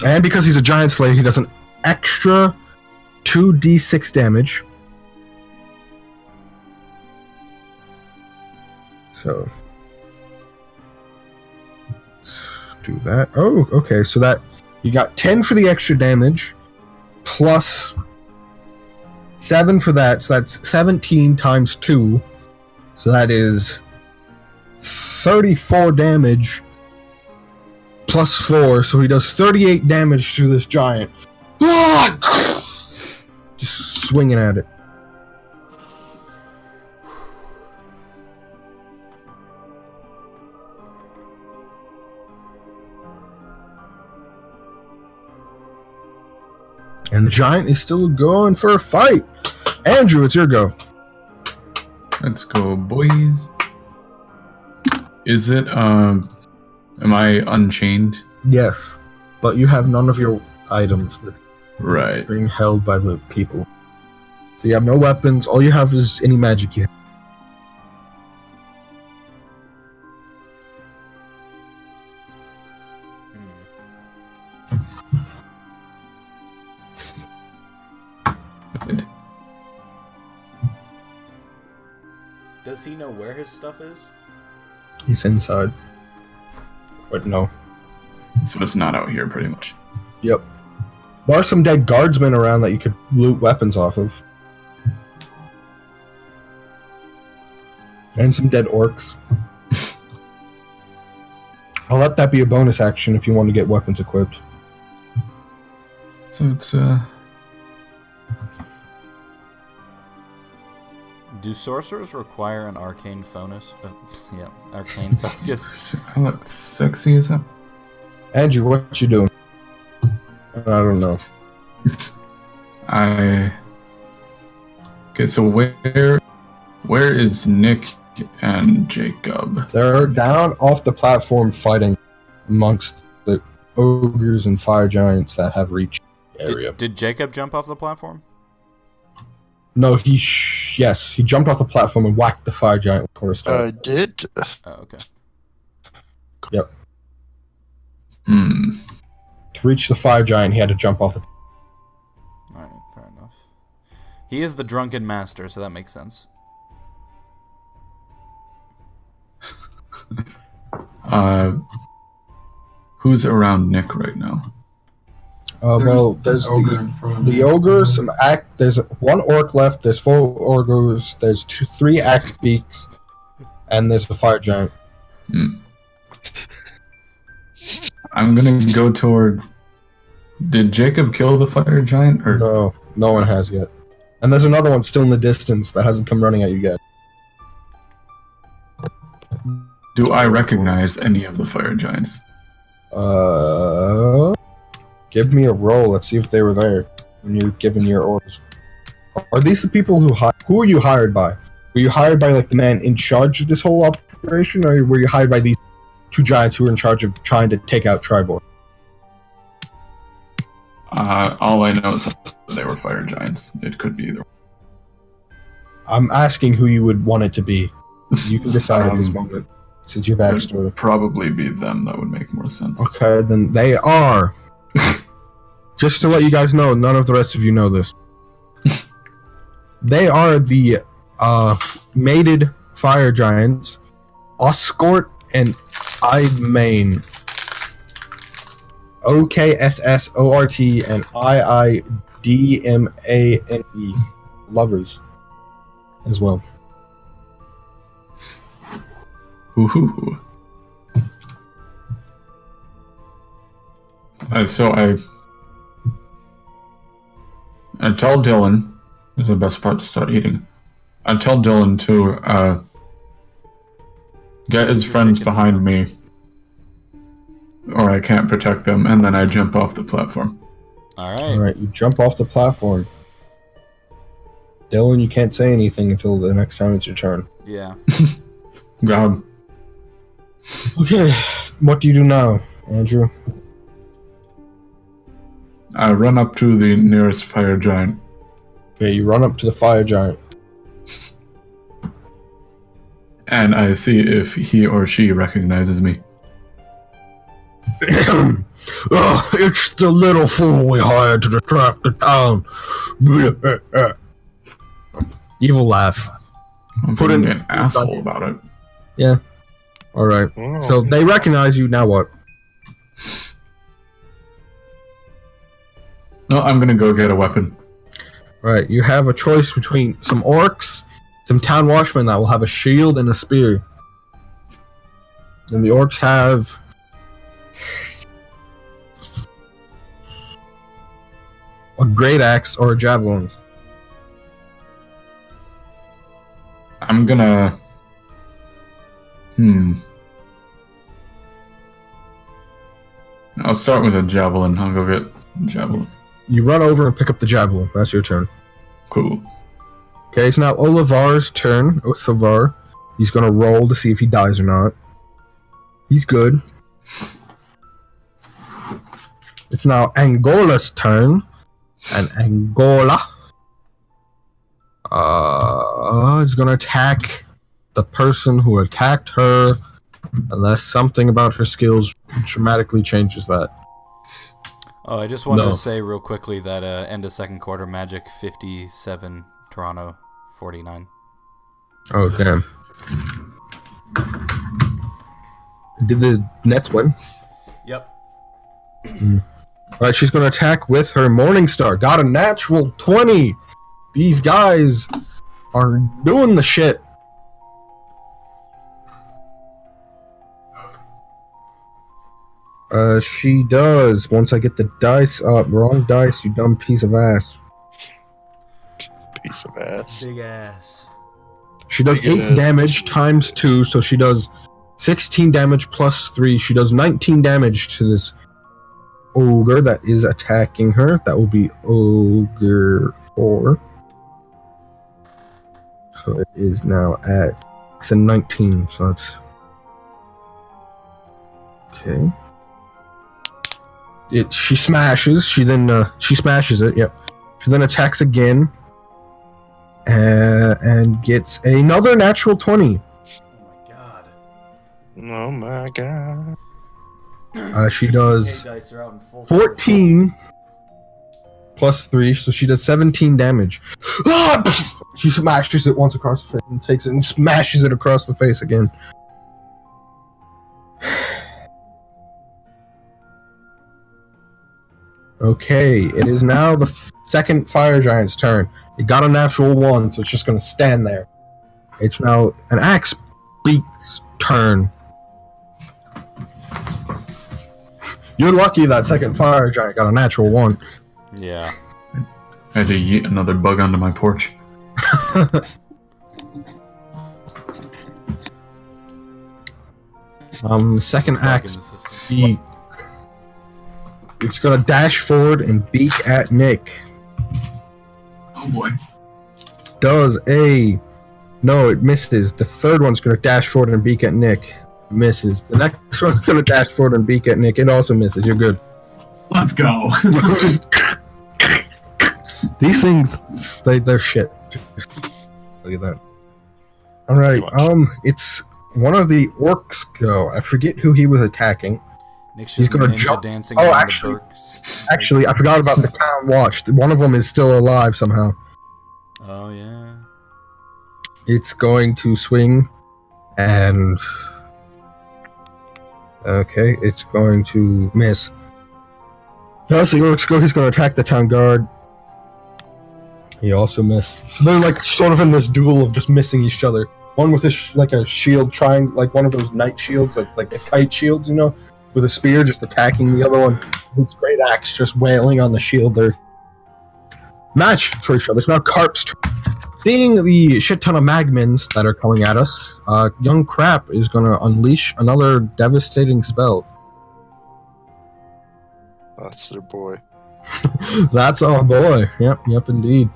And because he's a giant slayer, he does an extra 2d6 damage. So... let's do that. Oh, okay, so that... You got 10 for the extra damage, plus 7 for that, so that's 17 times 2. So that is 34 damage, plus 4, so he does 38 damage to this giant. Just swinging at it. And the giant is still going for a fight. Andrew, it's your go. Let's go, boys. Is it, am I unchained? Yes, but you have none of your items with Right. being held by the people. So you have no weapons. All you have is any magic you have. Good. Does he know where his stuff is? He's inside. But no. So it's not out here, pretty much. Yep. There are some dead guardsmen around that you could loot weapons off of. And some dead orcs. I'll let that be a bonus action if you want to get weapons equipped. So it's Do sorcerers require an arcane focus? Yeah, arcane focus. I look sexy as hell. Andrew, what you doing? I don't know. Okay, so where is Nick and Jacob? They're down off the platform fighting amongst the ogres and fire giants that have reached the area. Did Jacob jump off the platform? No, he jumped off the platform and whacked the fire giant with cornerstone. Did Oh, okay. Yep. Hmm. To reach the fire giant, he had to jump off the. Alright, fair enough. He is the drunken master, so that makes sense. Who's around Nick right now? Well, there's the ogre, there's one orc left, there's 4 ogres, there's 3 axe beaks, and there's the fire giant. Hmm. I'm gonna go towards. Did Jacob kill the fire giant, or No, no one has yet. And there's another one still in the distance that hasn't come running at you yet. do I recognize any of the fire giants? Give me a roll. Let's see if they were there when you're given your orders. Are these the people who were you hired by? Were you hired by like the man in charge of this whole operation, or were you hired by these 2 giants who were in charge of trying to take out Tribor? All I know is that they were fire giants. It could be either. I'm asking who you would want it to be. You can decide at this moment, since you've It asked. would probably be them. That would make more sense. Okay, then they are. Just to let you guys know, none of the rest of you know this. They are the mated fire giants, Oscort and Idmane. OKSSORT and IIDMANE. Lovers. As well. Ooh. So I tell Dylan, this is the best part to start eating. I tell Dylan to get his friends behind me, or I can't protect them, and then I jump off the platform. Alright, you jump off the platform. Dylan, you can't say anything until the next time it's your turn. Yeah. God. Okay, what do you do now, Andrew? I run up to the nearest fire giant. Okay, you run up to the fire giant. And I see if he or she recognizes me. Oh, it's the little fool we hired to distract the town. Evil laugh. I'm Put being in- an asshole about it. Yeah. Alright. So they recognize you, now what? No, I'm gonna go get a weapon. Right, you have a choice between some orcs, some town watchmen that will have a shield and a spear. And the orcs have a great axe or a javelin. I'm gonna... I'll start with a javelin. I'll go get a javelin. You run over and pick up the javelin. That's your turn. Cool. Okay, it's now Olivar's turn. Othavar. He's gonna roll to see if he dies or not. He's good. It's now Angola's turn. And Angola is gonna attack the person who attacked her, unless something about her skills dramatically changes that. Oh, I just wanted No. to say real quickly that end of second quarter Magic 57, Toronto 49. Oh, damn. Did the Nets win? Yep. Alright, she's gonna attack with her Morningstar. Got a natural 20! These guys are doing the shit. She does. Once I get the dice up. Wrong dice, you dumb piece of ass. Piece of ass. Big ass. She does Big 8 ass damage pussy. times 2, so she does 16 damage plus 3. She does 19 damage to this ogre that is attacking her. That will be ogre 4. So it is now at... It's a 19, so that's... Okay. She smashes. She smashes it. Yep. She then attacks again, and gets another natural 20. Oh my god. Oh my god. She does Dice are out in full 14 plus 3, so she does 17 damage. Ah! She smashes it once across the face and takes it and smashes it across the face again. Okay, it is now the second fire giant's turn. It got a natural 1, so it's just going to stand there. It's now an axe beak's turn. You're lucky that second fire giant got a natural 1. Yeah. I had to yeet another bug onto my porch. The second Back in axe the system. beak. It's gonna dash forward and beak at Nick. Oh boy. Does a... No, it misses. The third one's gonna dash forward and beak at Nick. Misses. The next one's gonna dash forward and beak at Nick. It also misses. You're good. Let's go. Just... These things, they're shit. Just look at that. Alright, it's one of the orcs go. I forget who he was attacking. Nick's He's just gonna ninja jump- dancing Oh, around actually- the Burks. Actually, I forgot about the town watch. One of them is still alive somehow. Oh yeah. It's going to swing and... Okay, it's going to miss. As the orcs go, he's going to attack the town guard. He also missed. So they're like sort of in this duel of just missing each other. One with a like a shield trying, like one of those knight shields, like the kite shields, you know, with a spear just attacking the other one. It's great axe just wailing on the shield. They're matched for each other. It's now Carp's turn. Seeing the shit ton of magmins that are coming at us, young Crap is going to unleash another devastating spell. That's their boy. That's our boy. Yep, indeed.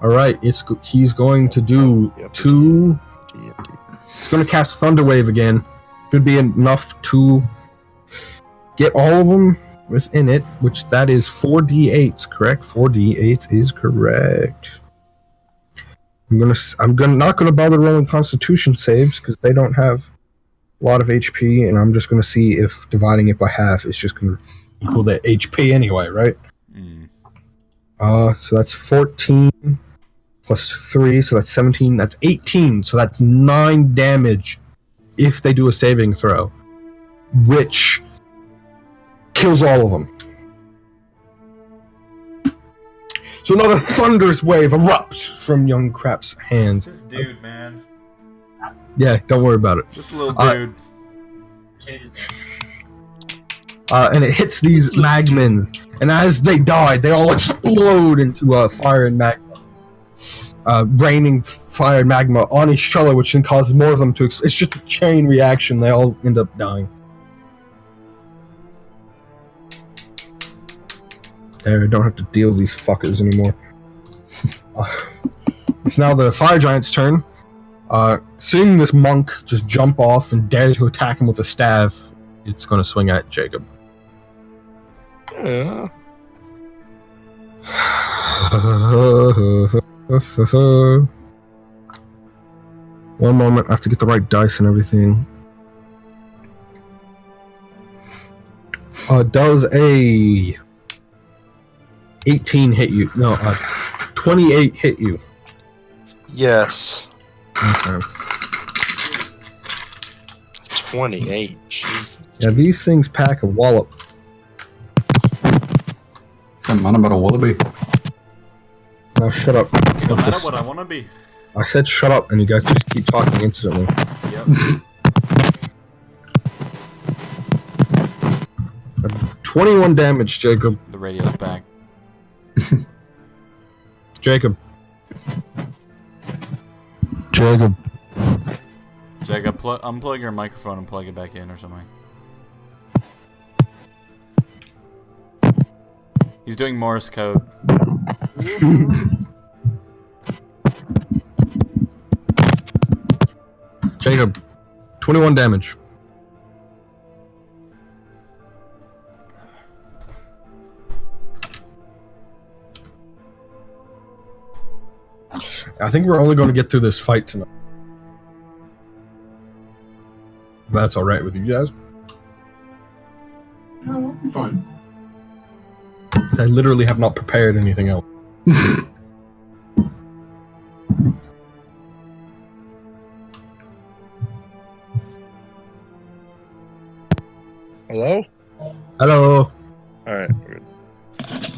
All right, he's going to do Yep. two. D&D. He's going to cast Thunderwave again. Should be enough to get all of them within it, which that is 4d8s, correct? 4d8s is correct. I'm not gonna bother rolling Constitution saves because they don't have a lot of HP, and I'm just gonna see if dividing it by half is just gonna equal the HP anyway, right? Mm. So that's 14 plus 3, so that's 17. That's 18, so that's 9 damage if they do a saving throw, which kills all of them. So another thunderous wave erupts from young Crap's hands. This dude, man. Yeah, don't worry about it. This little dude. Change it. And it hits these magmins, and as they die, they all explode into fire and magma. Raining fire and magma on each other, which then causes more of them to it's just a chain reaction. They all end up dying. There, I don't have to deal with these fuckers anymore. It's now the fire giant's turn. Seeing this monk just jump off and dare to attack him with a staff, it's going to swing at Jacob. Yeah. One moment, I have to get the right dice and everything. Does a 18 hit you? No, 28 hit you. Yes. Okay. 28. Jesus. Yeah, these things pack a wallop. Something on about a wallaby. Now shut up. No matter what I want to be. I said shut up, and you guys just keep talking instantly. Yep. 21 damage, Jacob. The radio's back. Jacob. Jacob. Jacob, unplug your microphone and plug it back in or something. He's doing Morse code. Jacob. 21 damage. I think we're only going to get through this fight tonight. That's alright with you guys? No, I'm fine. I literally have not prepared anything else. Hello? Hello. Alright, we're good. I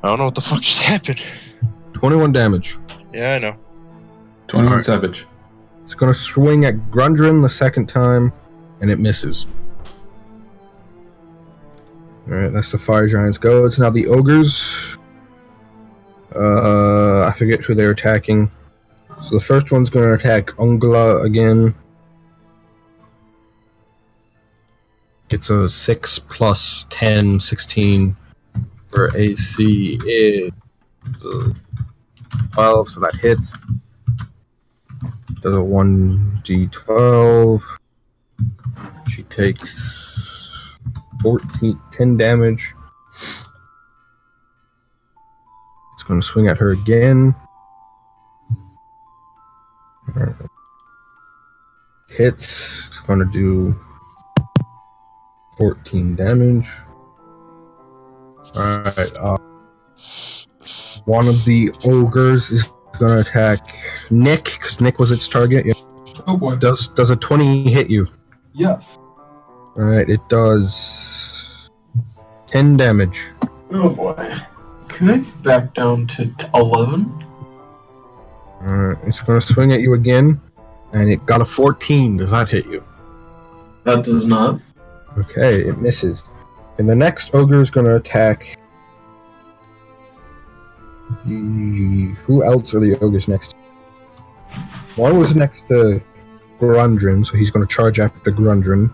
don't know what the fuck just happened. 21 damage. Yeah, I know. 21 Alright. Savage. It's going to swing at Grundrin the second time, and it misses. Alright, that's the fire giant's go. It's now the ogres. I forget who they're attacking. So the first one's going to attack Ungla again. Gets a 6 plus 10, 16 for AC is 12, so that hits. Does a 1d12. She takes 10 damage. It's going to swing at her again. Alright. Hits. It's going to do 14 damage. Alright. One of the ogres is going to attack Nick, because Nick was its target. Yeah. Oh boy. Does a 20 hit you? Yes. Alright, it does 10 damage. Oh boy. Can I back down to 11? Alright, it's going to swing at you again, and it got a 14. Does that hit you? That does not. Okay, it misses. And the next ogre is going to attack. Who else are the ogres next to? One was next to Grundrin, so he's going to charge after Grundrin.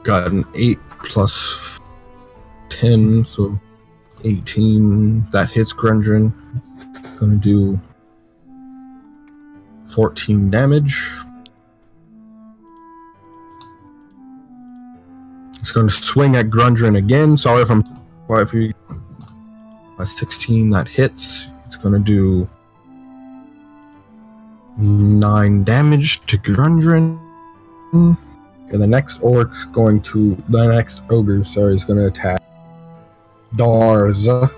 Got an 8 plus 10, so 18. That hits Grundrin. Going to do 14 damage. It's going to swing at Grundrin again. Sorry if I'm... Well, if you... 16, that hits. It's going to do 9 damage to Grundrin. And the next orc's going to... The next ogre, sorry, is going to attack Darza.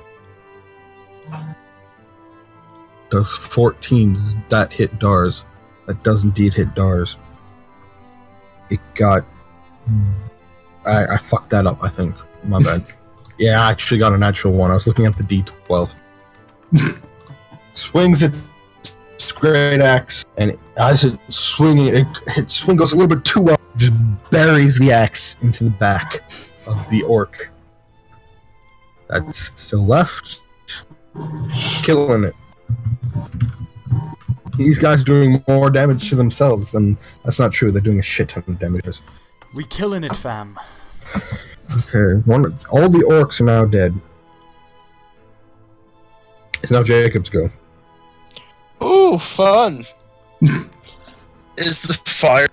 Does 14. Does that hit Dars? That does indeed hit Dars. It got... I fucked that up, I think. My bad. Yeah, I actually got a natural one. I was looking at the D12. Swings its great axe, and as it's swinging, its swing goes a little bit too well. Just buries the axe into the back of the orc. That's still left. Killing it. These guys are doing more damage to themselves than... That's not true. They're doing a shit ton of damage. We killing it, fam. Okay, all the orcs are now dead. It's now Jacob's go. Ooh, fun! Is the fire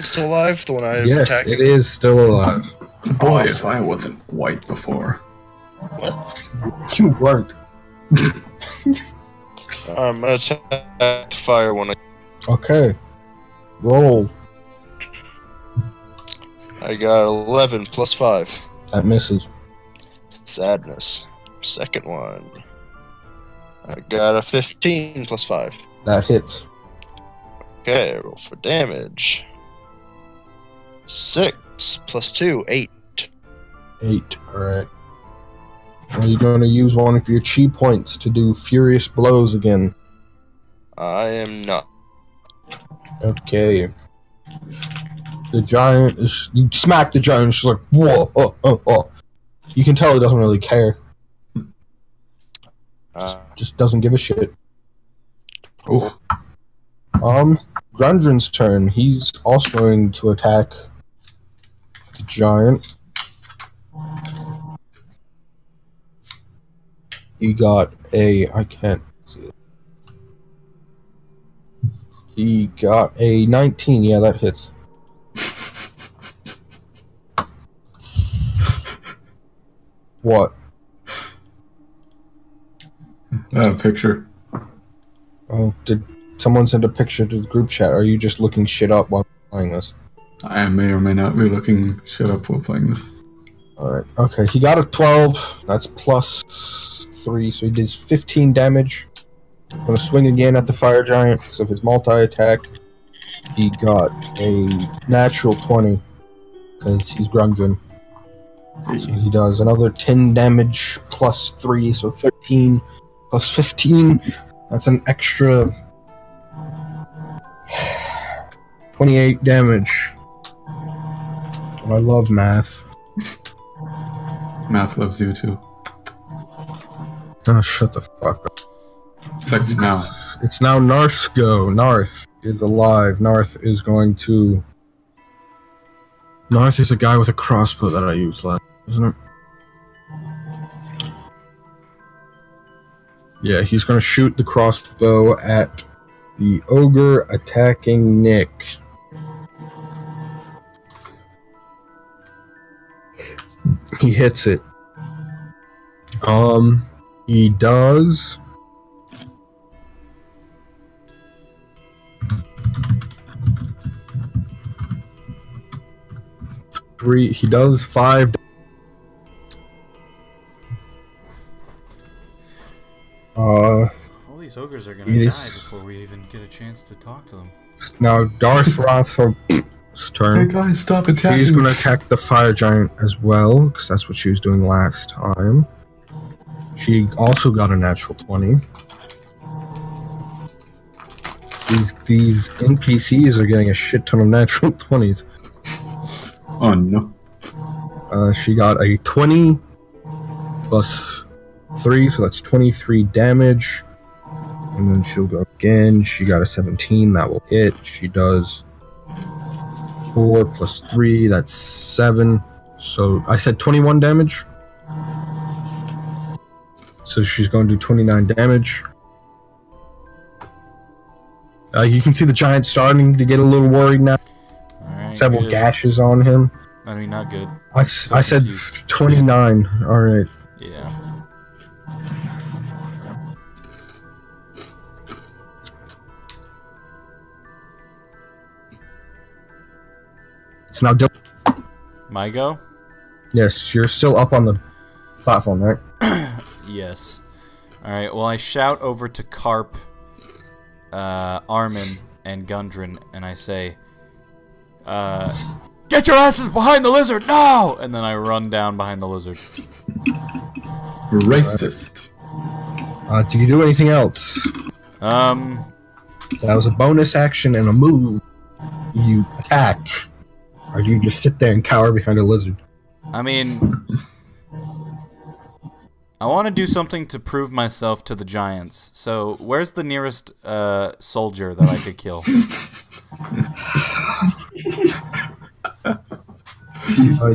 still alive? The one I was Yes, attacking? it is still alive. Boy, if I wasn't white before. What? You weren't. I'm gonna attack the fire one. Okay. Roll. I got 11 plus 5. That misses. Sadness. Second one. I got a 15 plus 5. That hits. Okay, roll for damage. 6 plus 2, 8. 8. Alright. Are you going to use one of your chi points to do furious blows again? I am not. Okay. The giant is... You smack the giant, and she's like, whoa, oh, oh, oh. You can tell he doesn't really care. Just doesn't give a shit. Cool. Grundren's turn. He's also going to attack the giant. He got I can't see it. He got a 19. Yeah, that hits. What? Picture. Oh, did someone send a picture to the group chat? Or are you just looking shit up while playing this? I may or may not be looking shit up while playing this. Alright, okay. He got a 12. That's plus 3, so he does 15 damage. I'm gonna swing again at the fire giant because of his multi-attack. He got a natural 20 because he's Grungren. So he does another 10 damage plus 3, so 13 plus 15. That's an extra 28 damage. I love math. Math loves you too. Oh, shut the fuck up. 6 now. It's now Narth's go. Narth is alive. Narth is going to... Narth is a guy with a crossbow that I used last, isn't it? Yeah, he's going to shoot the crossbow at the ogre attacking Nick. He hits it. He does... He does 5. All these ogres are gonna It die is- before we even get a chance to talk to them. Now Darth Rathor's Hey turn. guys, stop attacking! She's going to attack the fire giant as well, because that's what she was doing last time. She also got a natural 20. These NPCs are getting a shit ton of natural 20s. Oh no. She got a 20 plus 3, so that's 23 damage. And then she'll go again. She got a 17, that will hit. She does 4 plus 3, that's 7. So I said 21 damage. So she's going to do 29 damage. You can see the giant starting to get a little worried now. Alright. Several good. gashes on him. I mean, not good. I So said confused. 29. Alright. Yeah. It's now My go? Yes, you're still up on the platform, right? Yes. Alright, well, I shout over to Carp, Armin, and Gundren, and I say, get your asses behind the lizard, now! And then I run down behind the lizard. Racist. Do you do anything else? That was a bonus action and a move. You attack. Or do you just sit there and cower behind a lizard? I mean, I want to do something to prove myself to the giants. So, where's the nearest soldier that I could kill?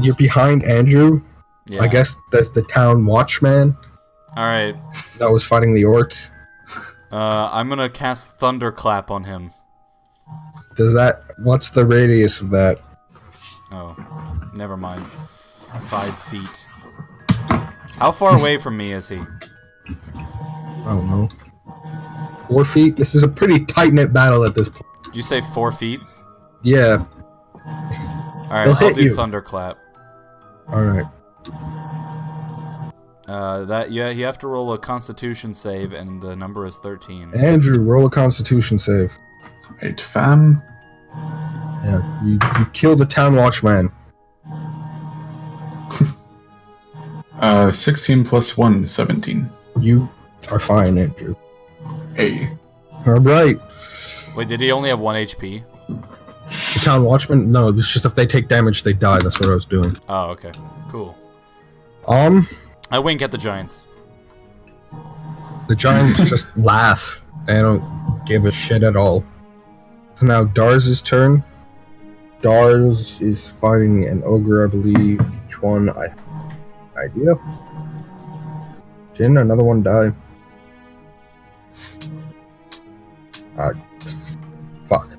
You're behind Andrew. Yeah. I guess that's the town watchman Alright. that was fighting the orc. I'm gonna cast Thunderclap on him. What's the radius of that? Oh, never mind. 5 feet. How far away from me is he? I don't know. 4 feet? This is a pretty tight-knit battle at this point. Did you say 4 feet? Yeah. Alright, He'll I'll hit do you. Thunderclap. Alright. You have to roll a Constitution save, and the number is 13. Andrew, roll a Constitution save. Right, fam. Yeah, you kill the town watchman. 16 plus 1, 17. You are fine, Andrew. Hey. Alright. Wait, did he only have 1 HP? The town watchman? No, it's just if they take damage, they die. That's what I was doing. Oh, okay. Cool. I wink at the giants. The giants just laugh. They don't give a shit at all. So now Dars' turn. Dars is fighting an ogre, I believe. Which one? I have no idea. Didn't another one die? Fuck.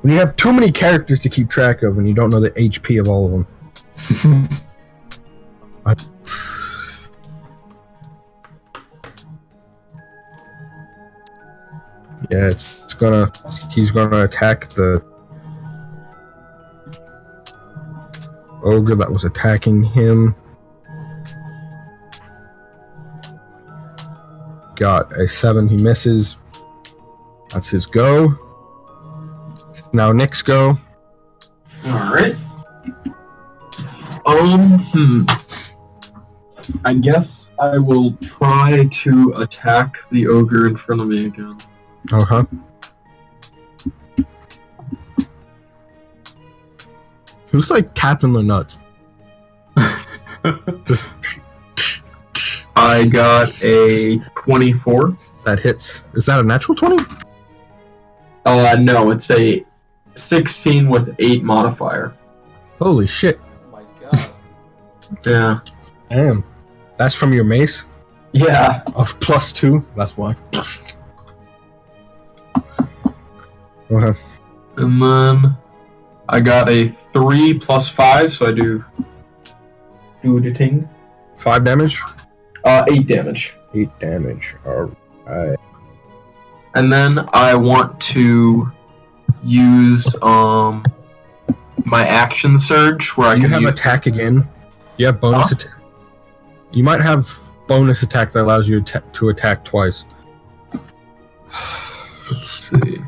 When you have too many characters to keep track of and you don't know the HP of all of them. Yeah, he's gonna attack the ogre that was attacking him. Got a 7, he misses. That's his go. Now Nick's go. Alright. I guess I will try to attack the ogre in front of me again. Uh-huh. Who's like tapping the nuts? Just I got a 24. that hits. Is that a natural 20? No, it's a 16 with 8 modifier. Holy shit. Oh my god. Yeah. Damn. That's from your mace Yeah. of +2. That's why. Okay. And then I got a 3 plus 5, so I do the ting. 5 damage? 8 damage. 8 damage. Alright. And then I want to use my action surge where I You can have use attack again. You have bonus attack. You might have bonus attack that allows you to attack twice. Let's see.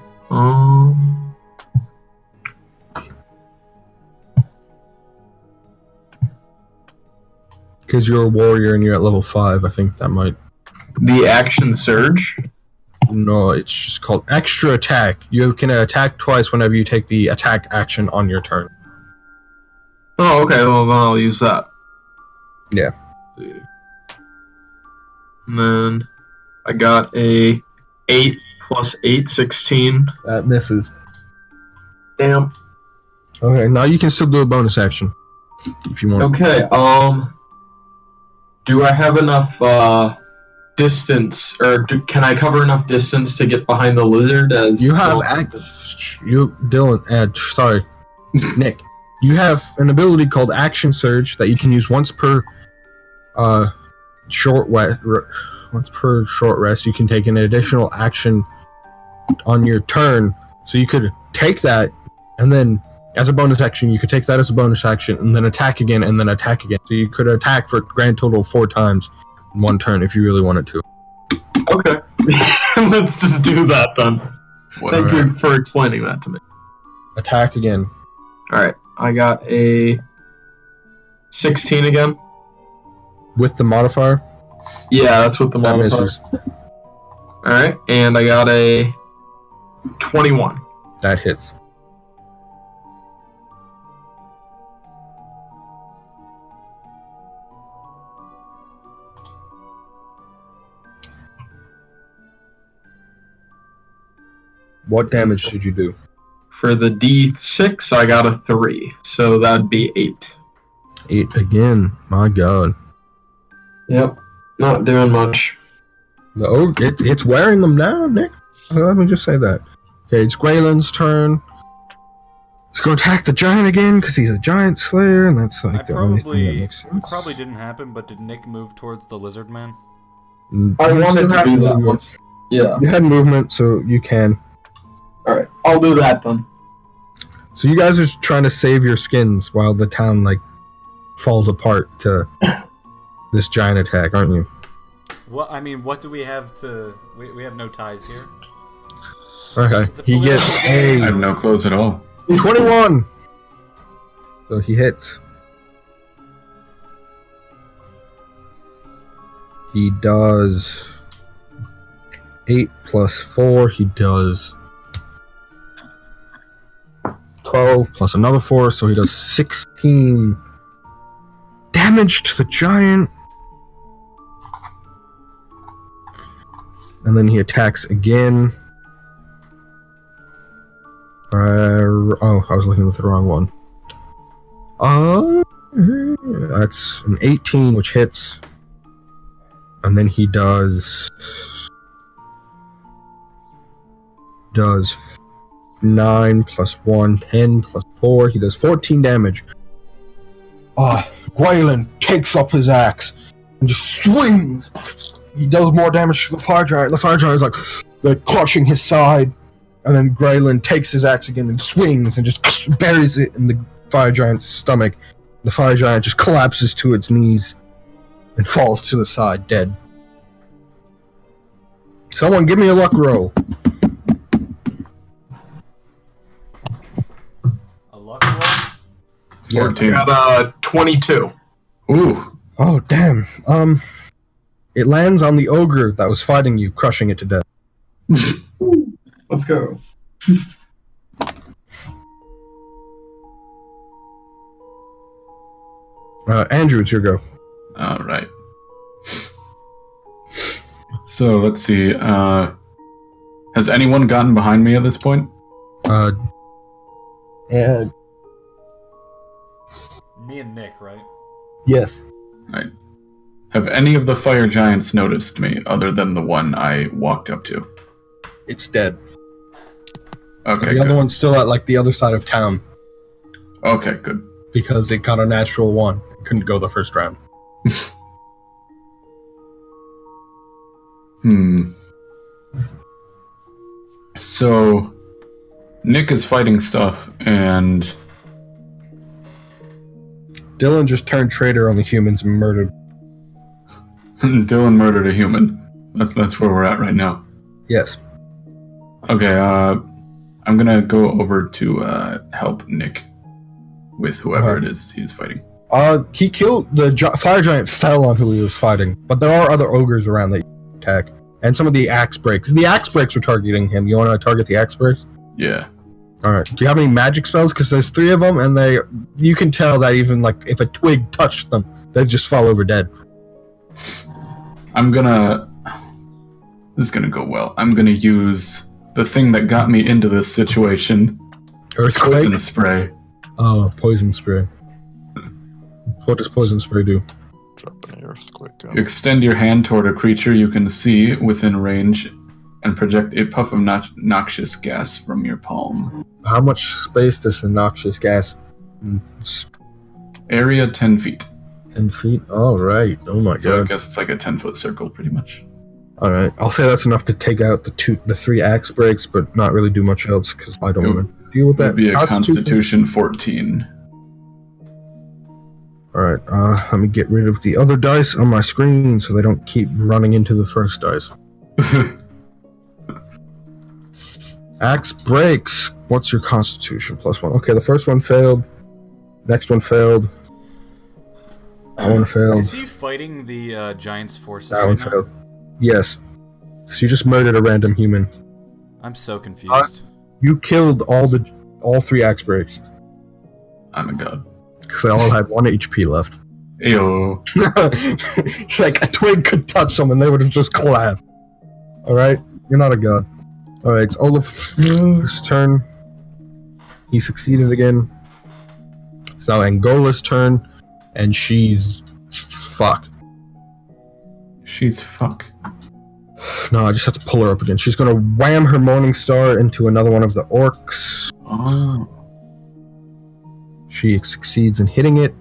Because you're a warrior and you're at level 5, I think that might... The action surge. No, it's just called extra attack. You can attack twice whenever you take the attack action on your turn. Oh, okay. Well, then I'll use that. Yeah. Let's see. And then I got a 8 plus 8, 16. That misses. Damn. Okay, now you can still do a bonus action. If you want. Okay, do I have enough, distance, or can I cover enough distance to get behind the lizard as... You have... sorry. Nick. You have an ability called Action Surge that you can use once per, short rest. You can take an additional action on your turn. So you could take that, and then as a bonus action, you could take that as a bonus action, and then attack again, and then attack again. So you could attack for a grand total of 4 times in one turn if you really wanted to. Okay. Let's just do that then. Whatever. Thank you for explaining that to me. Attack again. Alright, I got a 16 again. With the modifier, Yeah, that's what the that modifier. misses. Alright, and I got a 21. That hits. What damage did you do? For the D6, I got a 3, so that'd be 8. 8 again. My god. Yep, not doing much. It's wearing them down, Nick. Let me just say that. Okay, it's Graylin's turn. He's going to attack the giant again because he's a giant slayer, and that's like the only thing that makes sense. Probably didn't happen, but did Nick move towards the lizard man? I You wanted still to have do that movement. once. Yeah. You had movement, so you can. Alright, I'll do that then. So you guys are trying to save your skins while the town like falls apart to this giant attack, aren't you? Well, I mean, what do we have to... We have no ties here. Okay. It's a He gets I have a no clothes at all. 21. So he hits. He does 8 plus 4. He does 12 plus another 4, so he does 16 damage. damage to the giant. And then he attacks again. Oh, I was looking at the wrong one. That's an 18, which hits. And then he does 9 plus 1, 10 plus 4. He does 14 damage. Graylin takes up his axe and just swings. He does more damage to the fire giant. The fire giant is like, they're clutching his side. And then Graylin takes his axe again and swings and just buries it in the fire giant's stomach. The fire giant just collapses to its knees and falls to the side, dead. Someone give me a luck roll. A luck roll? 14. I got 22. Ooh. Oh, damn. It lands on the ogre that was fighting you, crushing it to death. Let's go. Andrew, it's your go. Alright. So, let's see. Has anyone gotten behind me at this point? And Me and Nick, right? yes. Right. Have any of the fire giants noticed me, other than the one I walked up to? It's dead. Okay, The other good. one's still at like the other side of town Okay, good. because it got a natural one. It couldn't go the first round. So, Nick is fighting stuff, and Dylan just turned traitor on the humans and murdered. Dylan murdered a human. That's where we're at right now. Yes. Okay, I'm gonna go over to help Nick with whoever it is he's fighting. He killed the fire giant. Fell on who he was fighting, but there are other ogres around that you attack, and some of the axe breaks. The axe breaks are targeting him. You want to target the axe breaks? Yeah. All right. Do you have any magic spells? Because there's 3 of them, and you can tell that even like if a twig touched them, they'd just fall over dead. This is gonna go well. I'm gonna use the thing that got me into this situation. Earthquake. Poison spray. Oh, poison spray. What does poison spray do? Drop an earthquake. Extend your hand toward a creature you can see within range and project a puff of noxious gas from your palm. How much space does the noxious gas? Area 10 feet. 10 feet? All right. Oh my So I god. guess it's like a 10-foot circle, pretty much. All right. I'll say that's enough to take out the 3 axe breaks, but not really do much else because I don't Yep. want to deal with That'd that. be a Constitution 14. All right. Let me get rid of the other dice on my screen so they don't keep running into the first dice. Axe breaks. What's your Constitution? +1. Okay, the first one failed. Next one failed. That one failed. Is he fighting the Giants' forces That right one now? failed. Yes. So you just murdered a random human. I'm so confused. You killed all 3 axe breaks I'm a god. because they all had 1 HP left. Ayo. Like a twig could touch someone, they would have just collapsed. All right, you're not a god. All right, it's Olaf's turn. He succeeded again. It's now Angola's turn, and she's fuck. She's fuck. No, I just have to pull her up again. She's gonna wham her Morning Star into another one of the orcs. Oh. She succeeds in hitting it.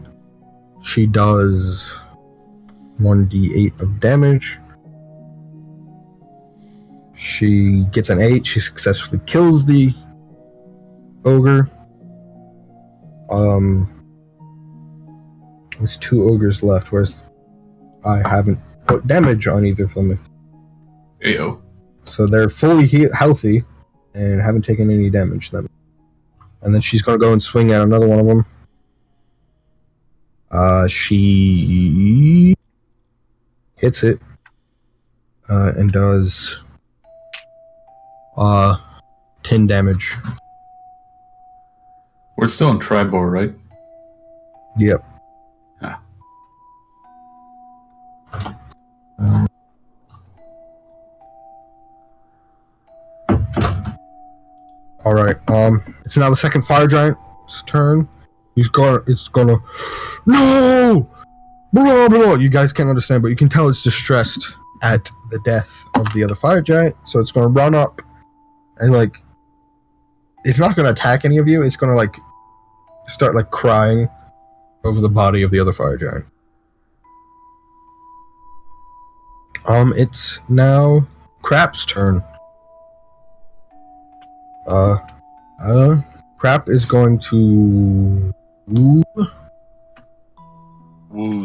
She does 1d8 of damage. She gets an 8. She successfully kills the ogre. There's 2 ogres left, whereas I haven't put damage on either of them. Ayo. So they're fully healthy and haven't taken any damage. And then she's going to go and swing at another one of them. She hits it and does 10 damage. We're still in Tribor, right? Yep. All right. It's now the second fire giant's turn. It's gonna. No. Blah, blah. You guys can't understand, but you can tell it's distressed at the death of the other fire giant. So it's gonna run up, and like, it's not gonna attack any of you. It's gonna like start like crying over the body of the other fire giant. It's now Crap's turn. Crap is going to Woo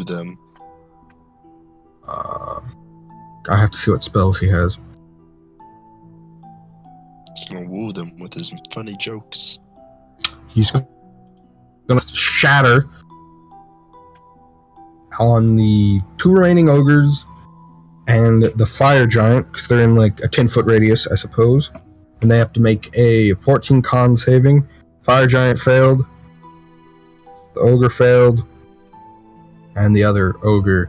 them. I have to see what spells he has. He's gonna woo them with his funny jokes. He's gonna shatter on the 2 remaining ogres and the fire giant, because they're in like a 10-foot radius, I suppose. And they have to make a 14 con saving. Fire giant failed. The ogre failed. And the other ogre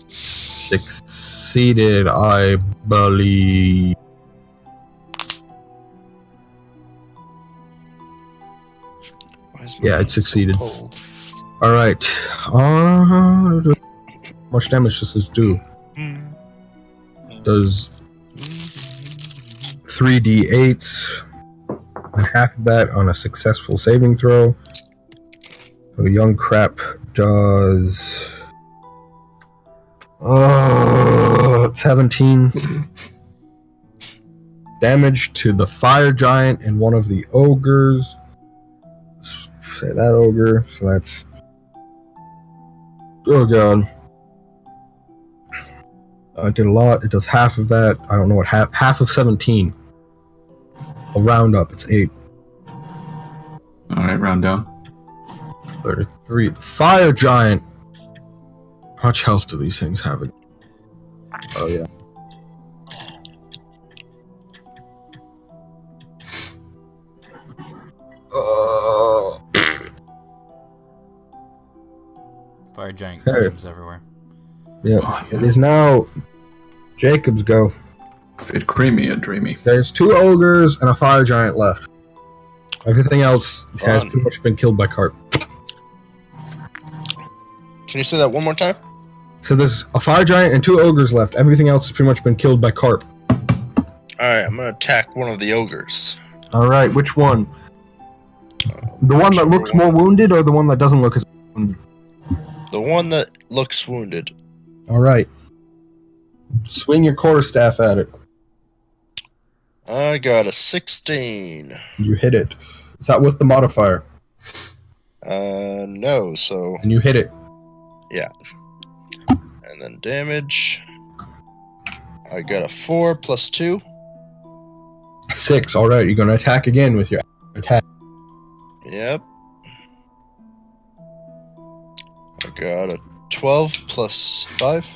succeeded, I believe. Why is my Yeah, it hand so succeeded. cold? Alright. How much damage does this do? Does 3d8s, and half of that on a successful saving throw. So young Crap does 17 damage to the fire giant and one of the ogres. Say that ogre, so that's, oh god. It did a lot. It does half of that. I don't know what half of 17. I'll round up. It's 8. Alright, round down. 33. The fire giant. How much health do these things have? Oh yeah. Fire giant Hey. creams everywhere. Yeah. It is now Jacob's go. Fit creamy and dreamy. There's 2 ogres and a fire giant left. Everything else has pretty much been killed by carp. Can you say that one more time? So there's a fire giant and 2 ogres left. Everything else has pretty much been killed by carp. Alright, I'm gonna attack one of the ogres. Alright, which one? The one that looks more wounded or the one that doesn't look as wounded? The one that looks wounded. Alright. Swing your quarterstaff at it. I got a 16. You hit it. Is that with the modifier? No, so... And you hit it. And then damage. I got a 4 plus 2. 6. Alright, you're gonna attack again with your attack. Yep. I got a 12 plus 5.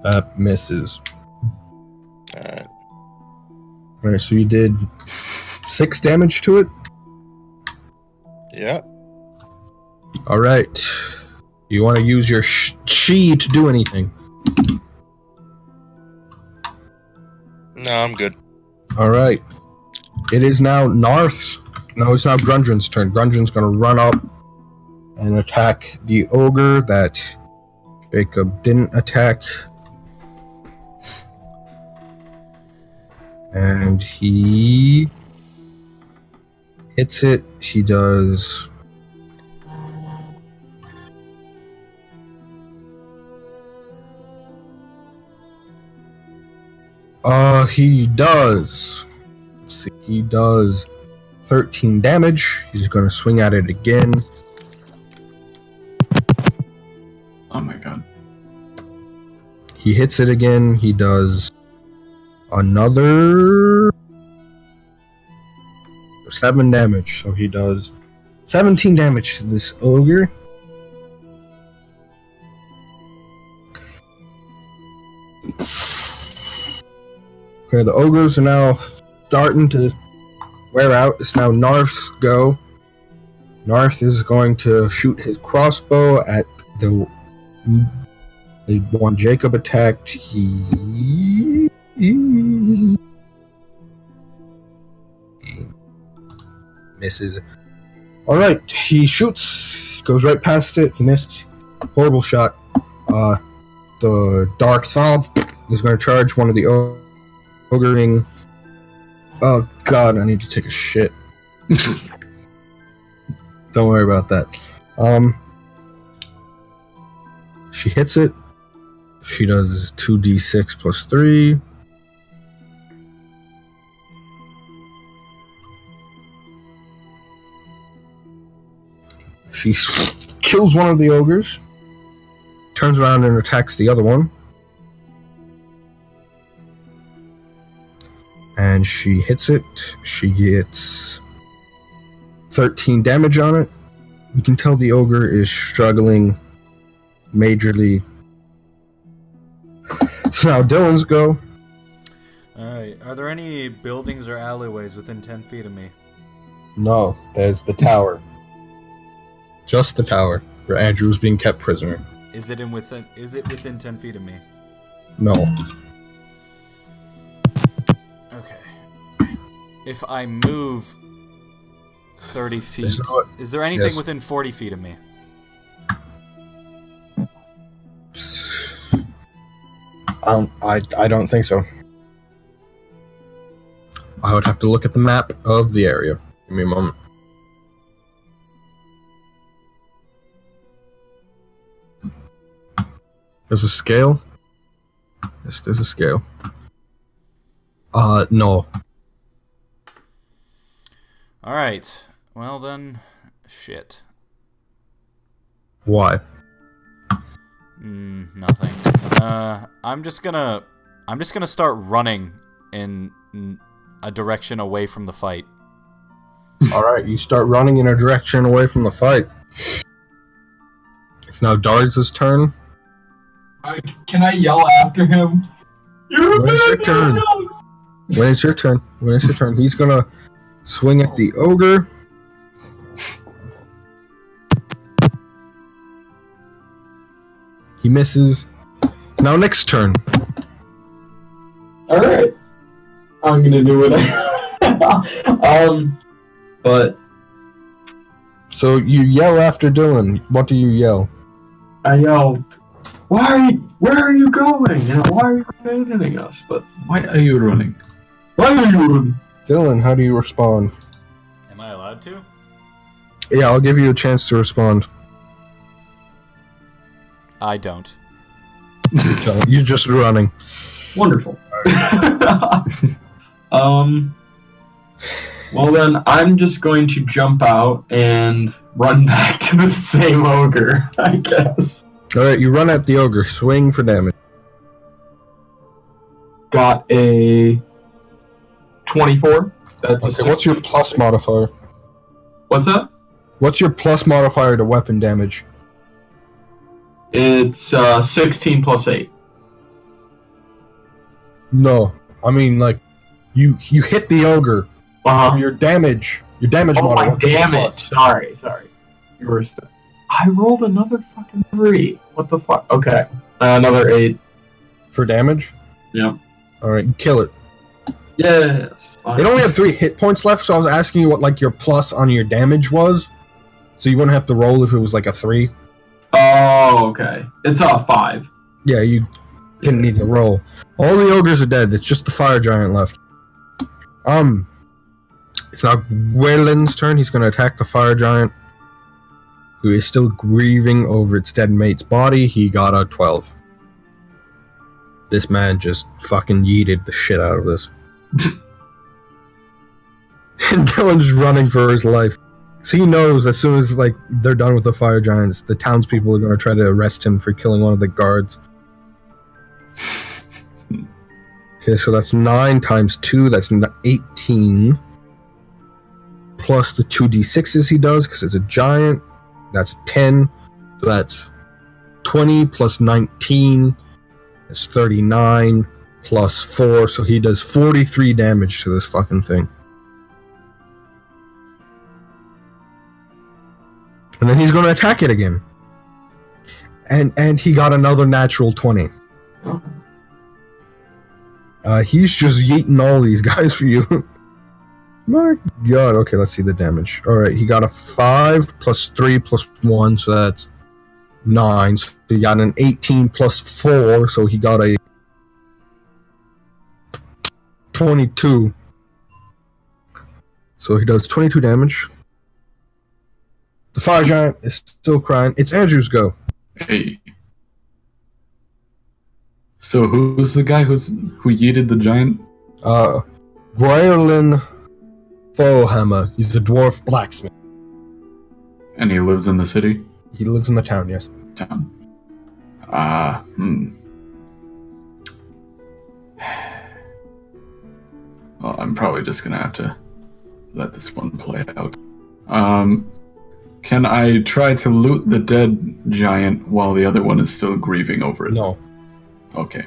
That misses. Alright. Alright, so you did 6 damage to it? Yeah. Alright. You want to use your chi to do anything? No, I'm good. Alright. It is now Narth's. No, it's now Grungeon's turn. Grungeon's gonna run up and attack the ogre that Jacob didn't attack. And he hits it. He does... he does. Let's see. He does 13 damage. He's gonna swing at it again. Oh my god. He hits it again. He does another 7 damage. So he does 17 damage to this ogre. Okay, the ogres are now starting to wear out. It's now Narth's go. Narth is going to shoot his crossbow at the one Jacob attacked. He Misses. Alright, he shoots, goes right past it, he missed. Horrible shot. The Dark Thav is going to charge one of the ogre. Oh god, I need to take a shit. Don't worry about that. She hits it. She does 2d6 plus 3. She kills one of the ogres. Turns around and attacks the other one. And she hits it. She gets 13 damage on it. You can tell the ogre is struggling majorly. So now Dylan's go. Alright, are there any buildings or alleyways within 10 feet of me? No, there's the tower. Just the tower, where Andrew was being kept prisoner. Is it within 10 feet of me? No. Okay. If I move 30 feet, is there anything Yes. within 40 feet of me? I don't think so. I would have to look at the map of the area. Give me a moment. There's a scale? Yes, there's a scale. No. Alright. Well then, shit. Why? Nothing. I'm just gonna start running in a direction away from the fight. Alright, you start running in a direction away from the fight. It's now Dargs' turn. Can I yell after him? When it's your turn. When it's your turn. When it's your turn. He's gonna swing at the ogre. He misses. Now Nick's turn. Alright. I'm gonna do it. But So you yell after Dylan. What do you yell? I yelled, where are you going? And why are you abandoning us? But Why are you running? why are you running? Dylan, how do you respond? Am I allowed to? Yeah, I'll give you a chance to respond. I don't. You're just running. Wonderful. Well then, I'm just going to jump out and run back to the same ogre, I guess. Alright, you run at the ogre. Swing for damage. Got a 24. That's Okay, what's your plus modifier? What's that? What's your plus modifier to weapon damage? It's 16 plus 8. No. I mean, like, you hit the ogre. Your damage Oh, model. my what's the damage. plus? Sorry. You were I rolled another fucking 3. What the fuck? Okay. Another 8. For damage? Yep. Alright, you kill it. Yes. It only had 3 hit points left, so I was asking you what, like, your plus on your damage was. So you wouldn't have to roll if it was, like, a 3. Oh, okay. It's a 5. Yeah, you didn't need to roll. All the ogres are dead. It's just the fire giant left. It's now Gwendolyn's turn. He's going to attack the fire giant, who is still grieving over its dead mate's body. He got a 12. This man just fucking yeeted the shit out of this. And Dylan's running for his life. So he knows as soon as like they're done with the fire giants, the townspeople are going to try to arrest him for killing one of the guards. Okay, so that's 9 times 2. That's 18. Plus the 2d6s he does, because it's a giant. That's 10. So that's 20 plus 19. That's 39. Plus 4. So he does 43 damage to this fucking thing. And then he's going to attack it again. And he got another natural 20. He's just yeeting all these guys for you. My god, okay, let's see the damage. Alright, he got a 5 plus 3 plus 1, so that's 9. So he got an 18 plus 4, so he got a 22. So he does 22 damage. The fire giant is still crying. It's Andrew's go. Hey. So who's the guy who yeeted the giant? Graelin Fohammer. He's a dwarf blacksmith. And he lives in the city? He lives in the town, yes. Town. Well, I'm probably just gonna have to let this one play out. Can I try to loot the dead giant while the other one is still grieving over it? No. Okay.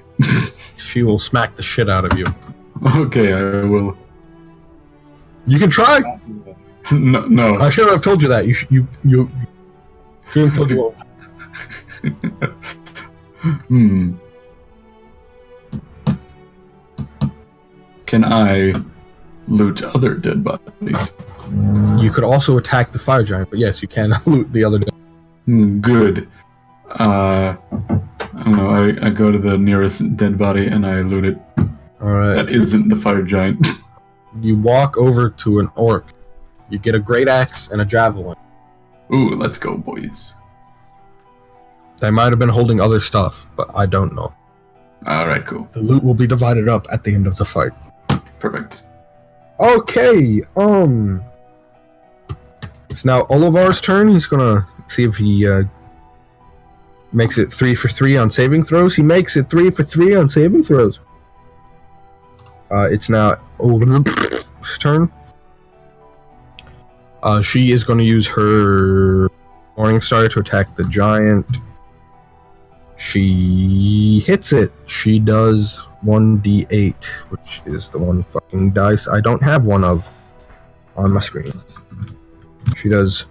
She will smack the shit out of you. Okay, I will. You can try. No. I shouldn't have told you that. You shouldn't have told you. Can I loot other dead bodies? You could also attack the fire giant, but yes, you can loot the other. Good. I don't know. I go to the nearest dead body and I loot it. All right. That isn't the fire giant. You walk over to an orc. You get a great axe and a javelin. Ooh, let's go, boys. They might have been holding other stuff, but I don't know. All right, cool. The loot will be divided up at the end of the fight. Perfect. Okay. It's now Olivar's turn. He's gonna see if he makes it 3 for 3 on saving throws. He makes it 3 for 3 on saving throws. It's now Olivar's turn. She is going to use her Morningstar to attack the giant. She hits it. She does 1d8, which is the one fucking dice I don't have one of on my screen. She does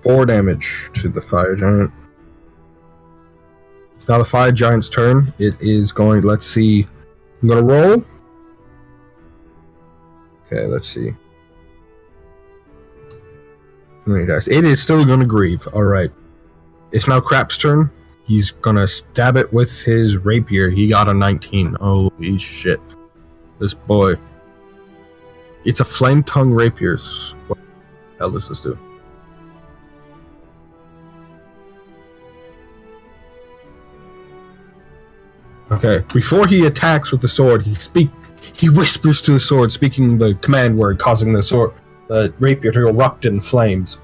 4 damage to the fire giant. Now the fire giant's turn. It is going, let's see. I'm going to roll. Okay, let's see. How many dice? It is still going to grieve. Alright. It's now Crap's turn. He's going to stab it with his rapier. He got a 19. Holy shit. This boy. It's a flame tongue rapier. What the hell does this do? Okay, before he attacks with the sword, he whispers to the sword, speaking the command word, causing the rapier to erupt in flames.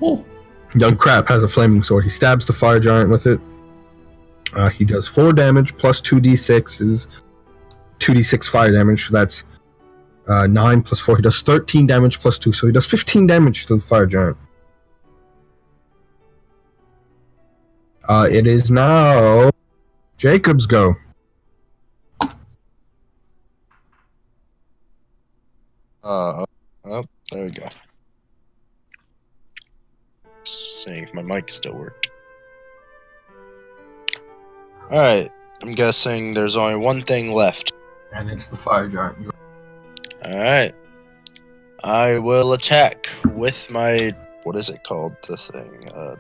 Oh. Young Crap has a flaming sword. He stabs the fire giant with it. He does 4 damage plus 2d6 is 2d6 fire damage. So that's 9 plus 4. He does 13 damage plus 2, so he does 15 damage to the fire giant. It is now Jacob's go. There we go. Seeing if my mic still worked. Alright, I'm guessing there's only one thing left. And it's the fire giant. Alright. I will attack with my... What is it called? The thing?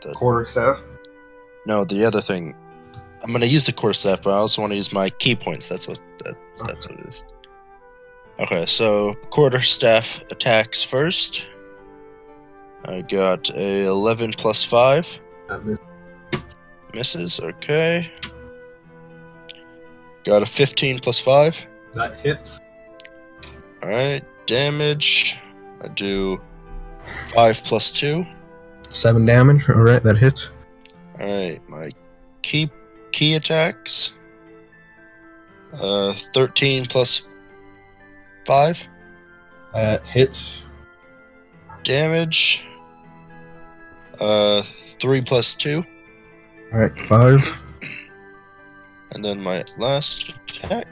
The Quarterstaff. No, the other thing. I'm gonna use the quarterstaff, but I also want to use my key points. That's what it is. Okay, so quarterstaff attacks first. I got a 11 plus 5. Misses, okay. Got a 15 plus 5. That hits. Alright, damage. I do 5 plus 2. 7 damage. Alright, that hits. Alright, my key attacks. 13 plus 5. That hits. Damage. 3 plus 2. Alright, 5. And then my last attack.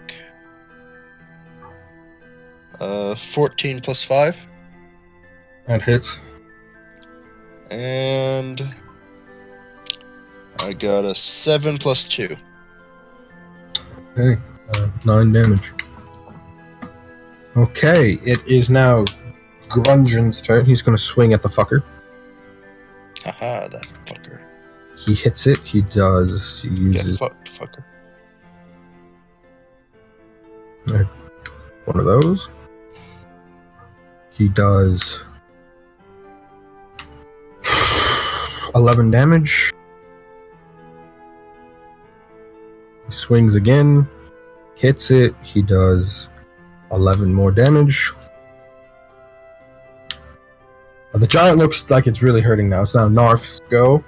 14 plus 5. That hits. And I got a 7 plus 2. Okay. 9 damage. Okay, it is now Grungeon's turn. He's going to swing at the fucker. Haha, that fucker. He hits it. He does. He Get uses fucked, fucker. one of those. He does 11 damage. He swings again. Hits it. He does 11 more damage. The giant looks like it's really hurting now. It's now Narth's go.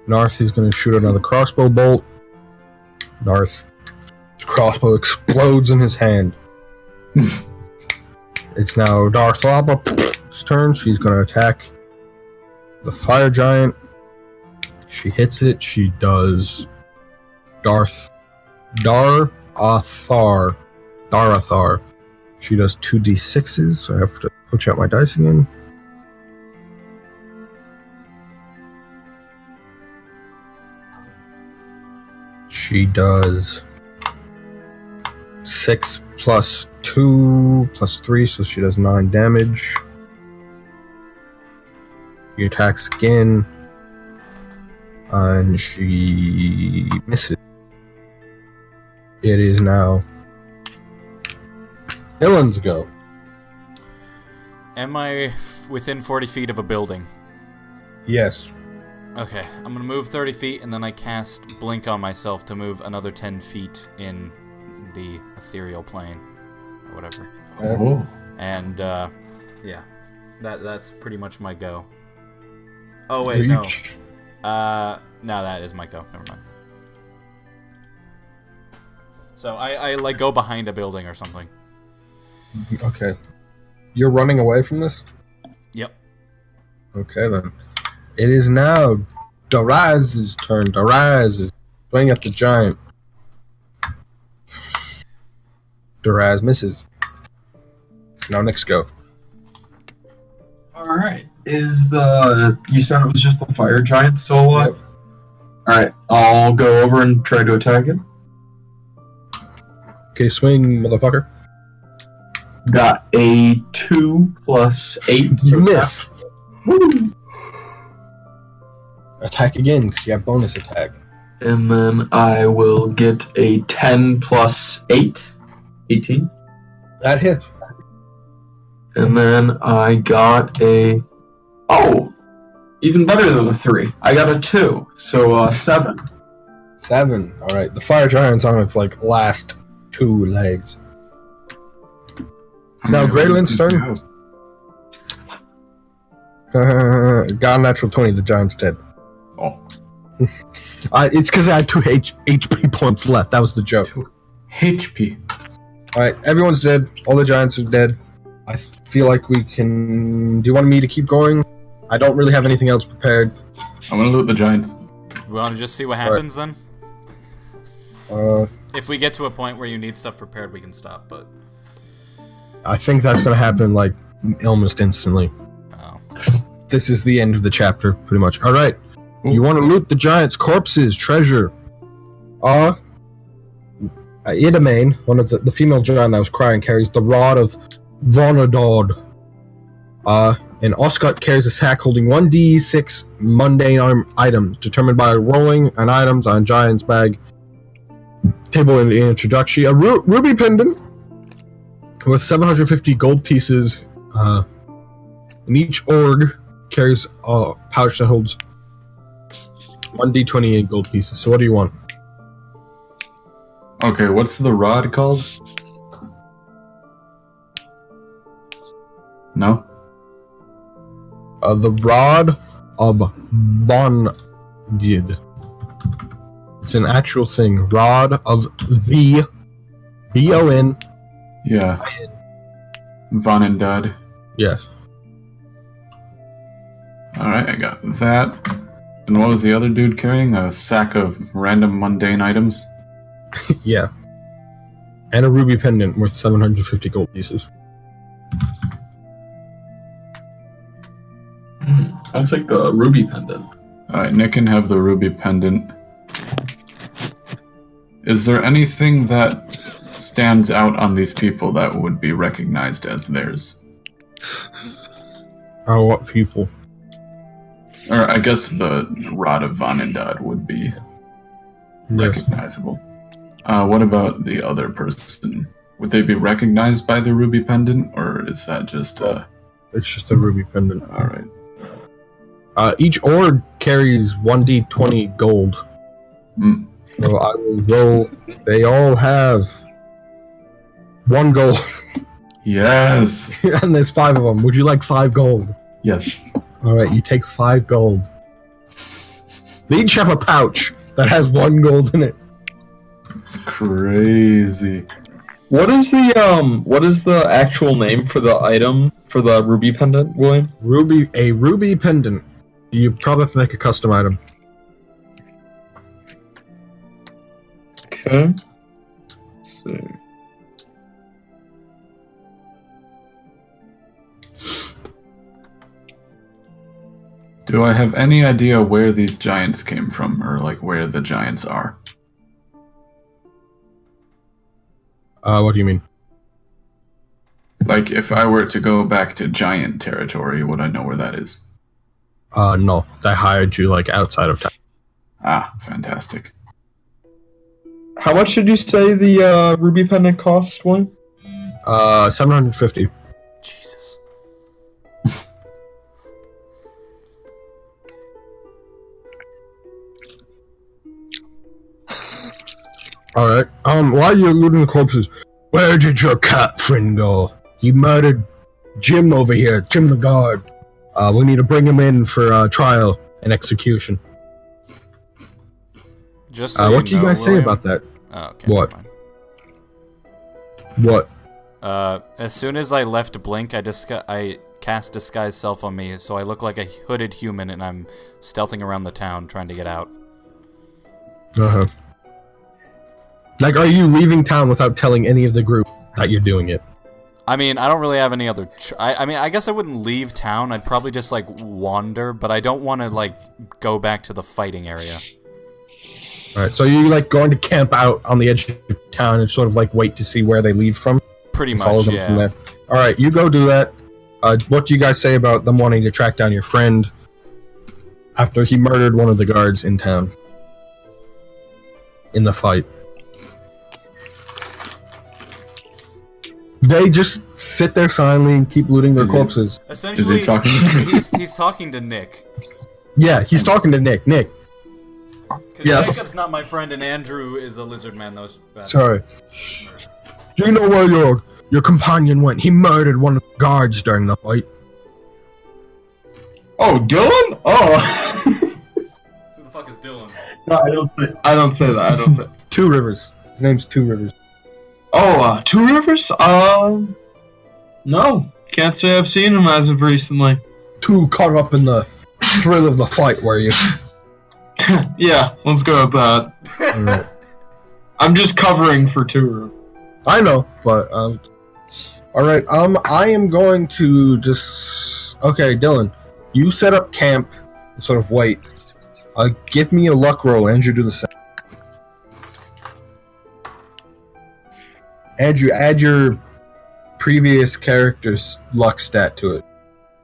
Narth is going to shoot another crossbow bolt. Narth's crossbow explodes in his hand. It's now Darthlaba's turn. She's going to attack the fire giant. She hits it. She does Darathar. She does 2d6s, so I have to switch out my dice again. She does 6 plus 2 plus 3, so she does 9 damage. She attacks again, and she misses. It is now Dylan's go. Am I within 40 feet of a building? Yes. Okay, I'm gonna move 30 feet, and then I cast Blink on myself to move another 10 feet in the ethereal plane, or whatever. Oh. And, yeah. That's pretty much my go. Oh, wait, no. No, that is my go. Never mind. So, I like, go behind a building or something. Okay. You're running away from this? Yep. Okay, then. It is now Daraz's turn. Daraz is swinging at the giant. Daraz misses. It's now Nick's go. Alright. You said it was just the fire giant still alive? Yep. Alright, I'll go over and try to attack it. Okay, swing, motherfucker. Got a 2 plus 8. You miss. Woo! Attack again, because you have bonus attack. And then I will get a 10 plus 8. 18. That hits. And then I got a... Oh! Even better than a 3. I got a 2. So, 7. 7. Alright, the fire giant's on its, last 2 legs. It's now Greylin's turn. Got a natural 20, the giant's dead. Oh. It's because I had 2 HP points left. That was the joke. HP. Alright, everyone's dead. All the giants are dead. I feel like we can... Do you want me to keep going? I don't really have anything else prepared. I'm gonna loot the giants. We want to just see what happens then? If we get to a point where you need stuff prepared, we can stop, but... I think that's going to happen, almost instantly. Oh. This is the end of the chapter, pretty much. Alright. You want to loot the giants' corpses, treasure. Idamane, one of the female giant that was crying, carries the rod of Vonadod. And Oscott carries a sack holding 1d6 mundane items, determined by rolling an items on giant's bag table in the introduction. A ruby pendant with 750 gold pieces. And each org carries a pouch that holds 1d28 gold pieces. So what do you want? Okay, what's the rod called? No? The Rod of Bondid. It's an actual thing. Rod of the B-O-N. Yeah. Von and Dud. Yes. Alright, I got that. And what was the other dude carrying? A sack of random mundane items? Yeah. And a ruby pendant worth 750 gold pieces. I'll take the ruby pendant. Alright, Nick can have the ruby pendant. Is there anything that stands out on these people that would be recognized as theirs? Oh, what people? Or I guess the Rod of Vanindad would be Yes. recognizable. What about the other person? Would they be recognized by the ruby pendant, or is that just It's just a ruby pendant. all right? Each orb carries 1d20 gold. Mm. So I will roll. They all have 1 gold. Yes. And there's 5 of them. Would you like 5 gold? Yes. Alright, you take 5 gold. They each have a pouch that has 1 gold in it. It's crazy. What is the actual name for the item for the ruby pendant, William? A ruby pendant. You probably have to make a custom item. Okay. So, Do I have any idea where these giants came from, or like where the giants are? What do you mean? Like, if I were to go back to giant territory, would I know where that is? No. They hired you, like, outside of town. Ah, fantastic. how much did you say the ruby pendant cost, William? 750. Jesus. Alright. While you're looting the corpses, where did your cat friend go? He murdered Jim over here, Jim the guard. We need to bring him in for trial and execution. Just so What do you know, guys say William- about that? Oh, okay, What? never mind. What? As soon as I left Blink, I cast Disguise Self on me, so I look like a hooded human, and I'm stealthing around the town trying to get out. Uh-huh. Like, are you leaving town without telling any of the group that you're doing it? I mean, I don't really have any other... I mean, I guess I wouldn't leave town. I'd probably just, like, wander, but I don't want to, like, go back to the fighting area. Alright, so you like going to camp out on the edge of town and sort of like wait to see where they leave from? Pretty And follow much, them yeah. from there. Alright, you go do that. What do you guys say about them wanting to track down your friend after he murdered one of the guards in town? In the fight. They just sit there silently and keep looting their Is he- corpses. Essentially, Is he talking? he's talking to Nick. Yeah, he's talking to Nick. Nick, Because Yes. Jacob's not my friend, and Andrew is a lizard man. That was bad. sorry. Do you know where your companion went? He murdered one of the guards during the fight. Oh, Dylan? Oh. Who the fuck is Dylan? No, I don't say that. I don't say. Two Rivers. His name's Two Rivers. Oh, Two Rivers? No. Can't say I've seen him as of recently. Too caught up in the thrill of the fight, were you? Yeah, let's go with that. Alright. I'm just covering for Two Rivers. I know, but alright, I am going to just okay, Dylan. You set up camp and sort of wait. Give me a luck roll, Andrew, do the same. Andrew, add your previous character's luck stat to it.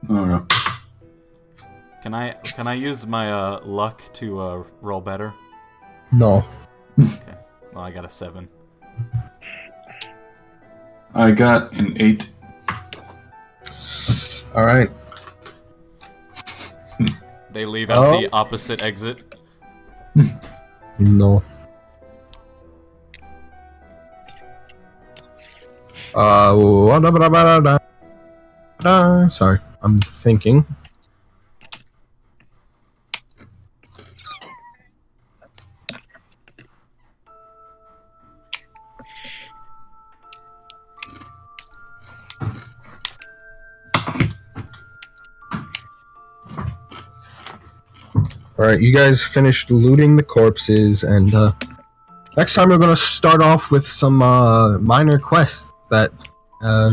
Okay. Can I use my luck to roll better? No. Okay. Well, I got a 7. I got an 8. Alright. They leave out Oh. the opposite exit. No. Sorry, I'm thinking. Alright, you guys finished looting the corpses, and next time we're going to start off with some minor quests that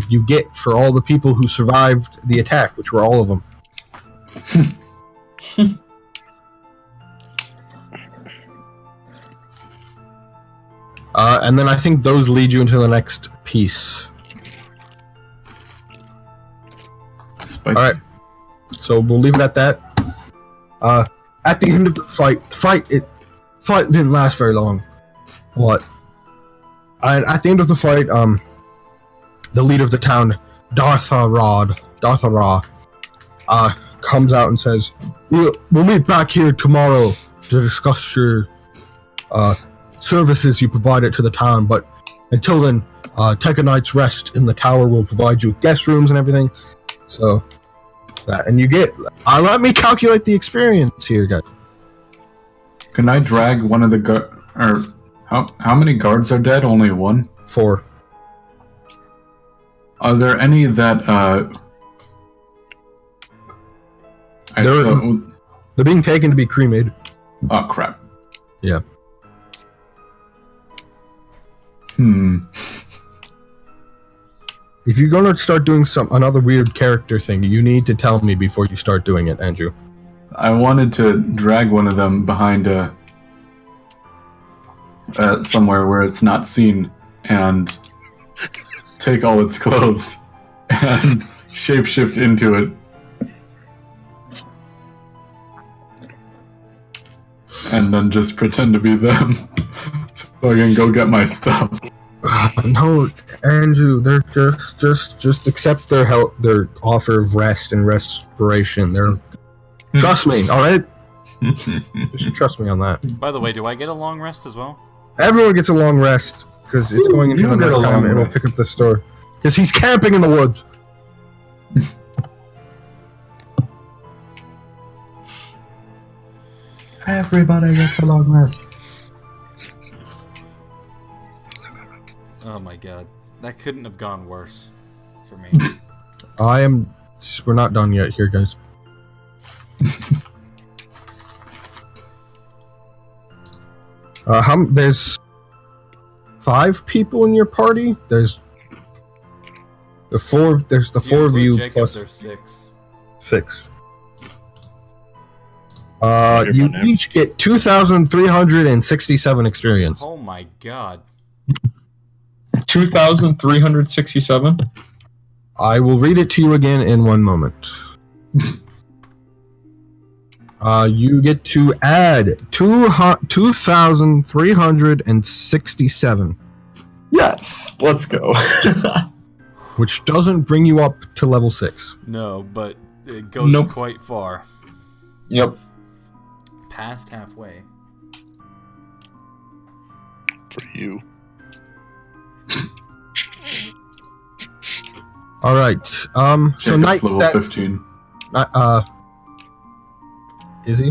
you get for all the people who survived the attack, which were all of them. And then I think those lead you into the next piece. Spicy. All right. So we'll leave it at that. At the end of the fight, fight didn't last very long. What? And at the end of the fight, the leader of the town, Dartha Ra, comes out and says, "We'll meet back here tomorrow to discuss your services you provided to the town. But until then, take a night's rest in the tower. We'll provide you with guest rooms and everything." So. And you get. Let me calculate the experience here, guys. Can I drag one of the how many guards are dead? Only one? 4. Are there any that They're being taken to be cremated. Oh crap. Yeah. If you're gonna start doing another weird character thing, you need to tell me before you start doing it, Andrew. I wanted to drag one of them behind somewhere where it's not seen and take all its clothes and shapeshift into it. And then just pretend to be them so I can go get my stuff. No, Andrew, they're just accept their help, their offer of rest and respiration. Trust me, all right? Just trust me on that. By the way, do I get a long rest as well? Everyone gets a long rest because it's going into the you get a night time long and we'll rest. pick up the store. Because he's camping in the woods. Everybody gets a long rest. Oh my god. That couldn't have gone worse for me. We're not done yet here, guys. There's 5 people in your party? There's the 4 of you Jacob, plus there's 6. 6. You each get 2,367 experience. Oh my god. 2,367. I will read it to you again in one moment. You get to add 2,367, Yes, let's go. which doesn't bring you up to level 6. No, but it goes Nope. quite far. Yep. Past halfway. For you. All right. So Jacob's night level sets. 15. Is he?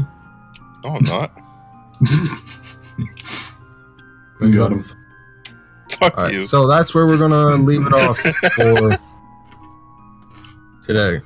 No, I'm not. I got him. Fuck All right. you. So that's where we're gonna leave it off for today.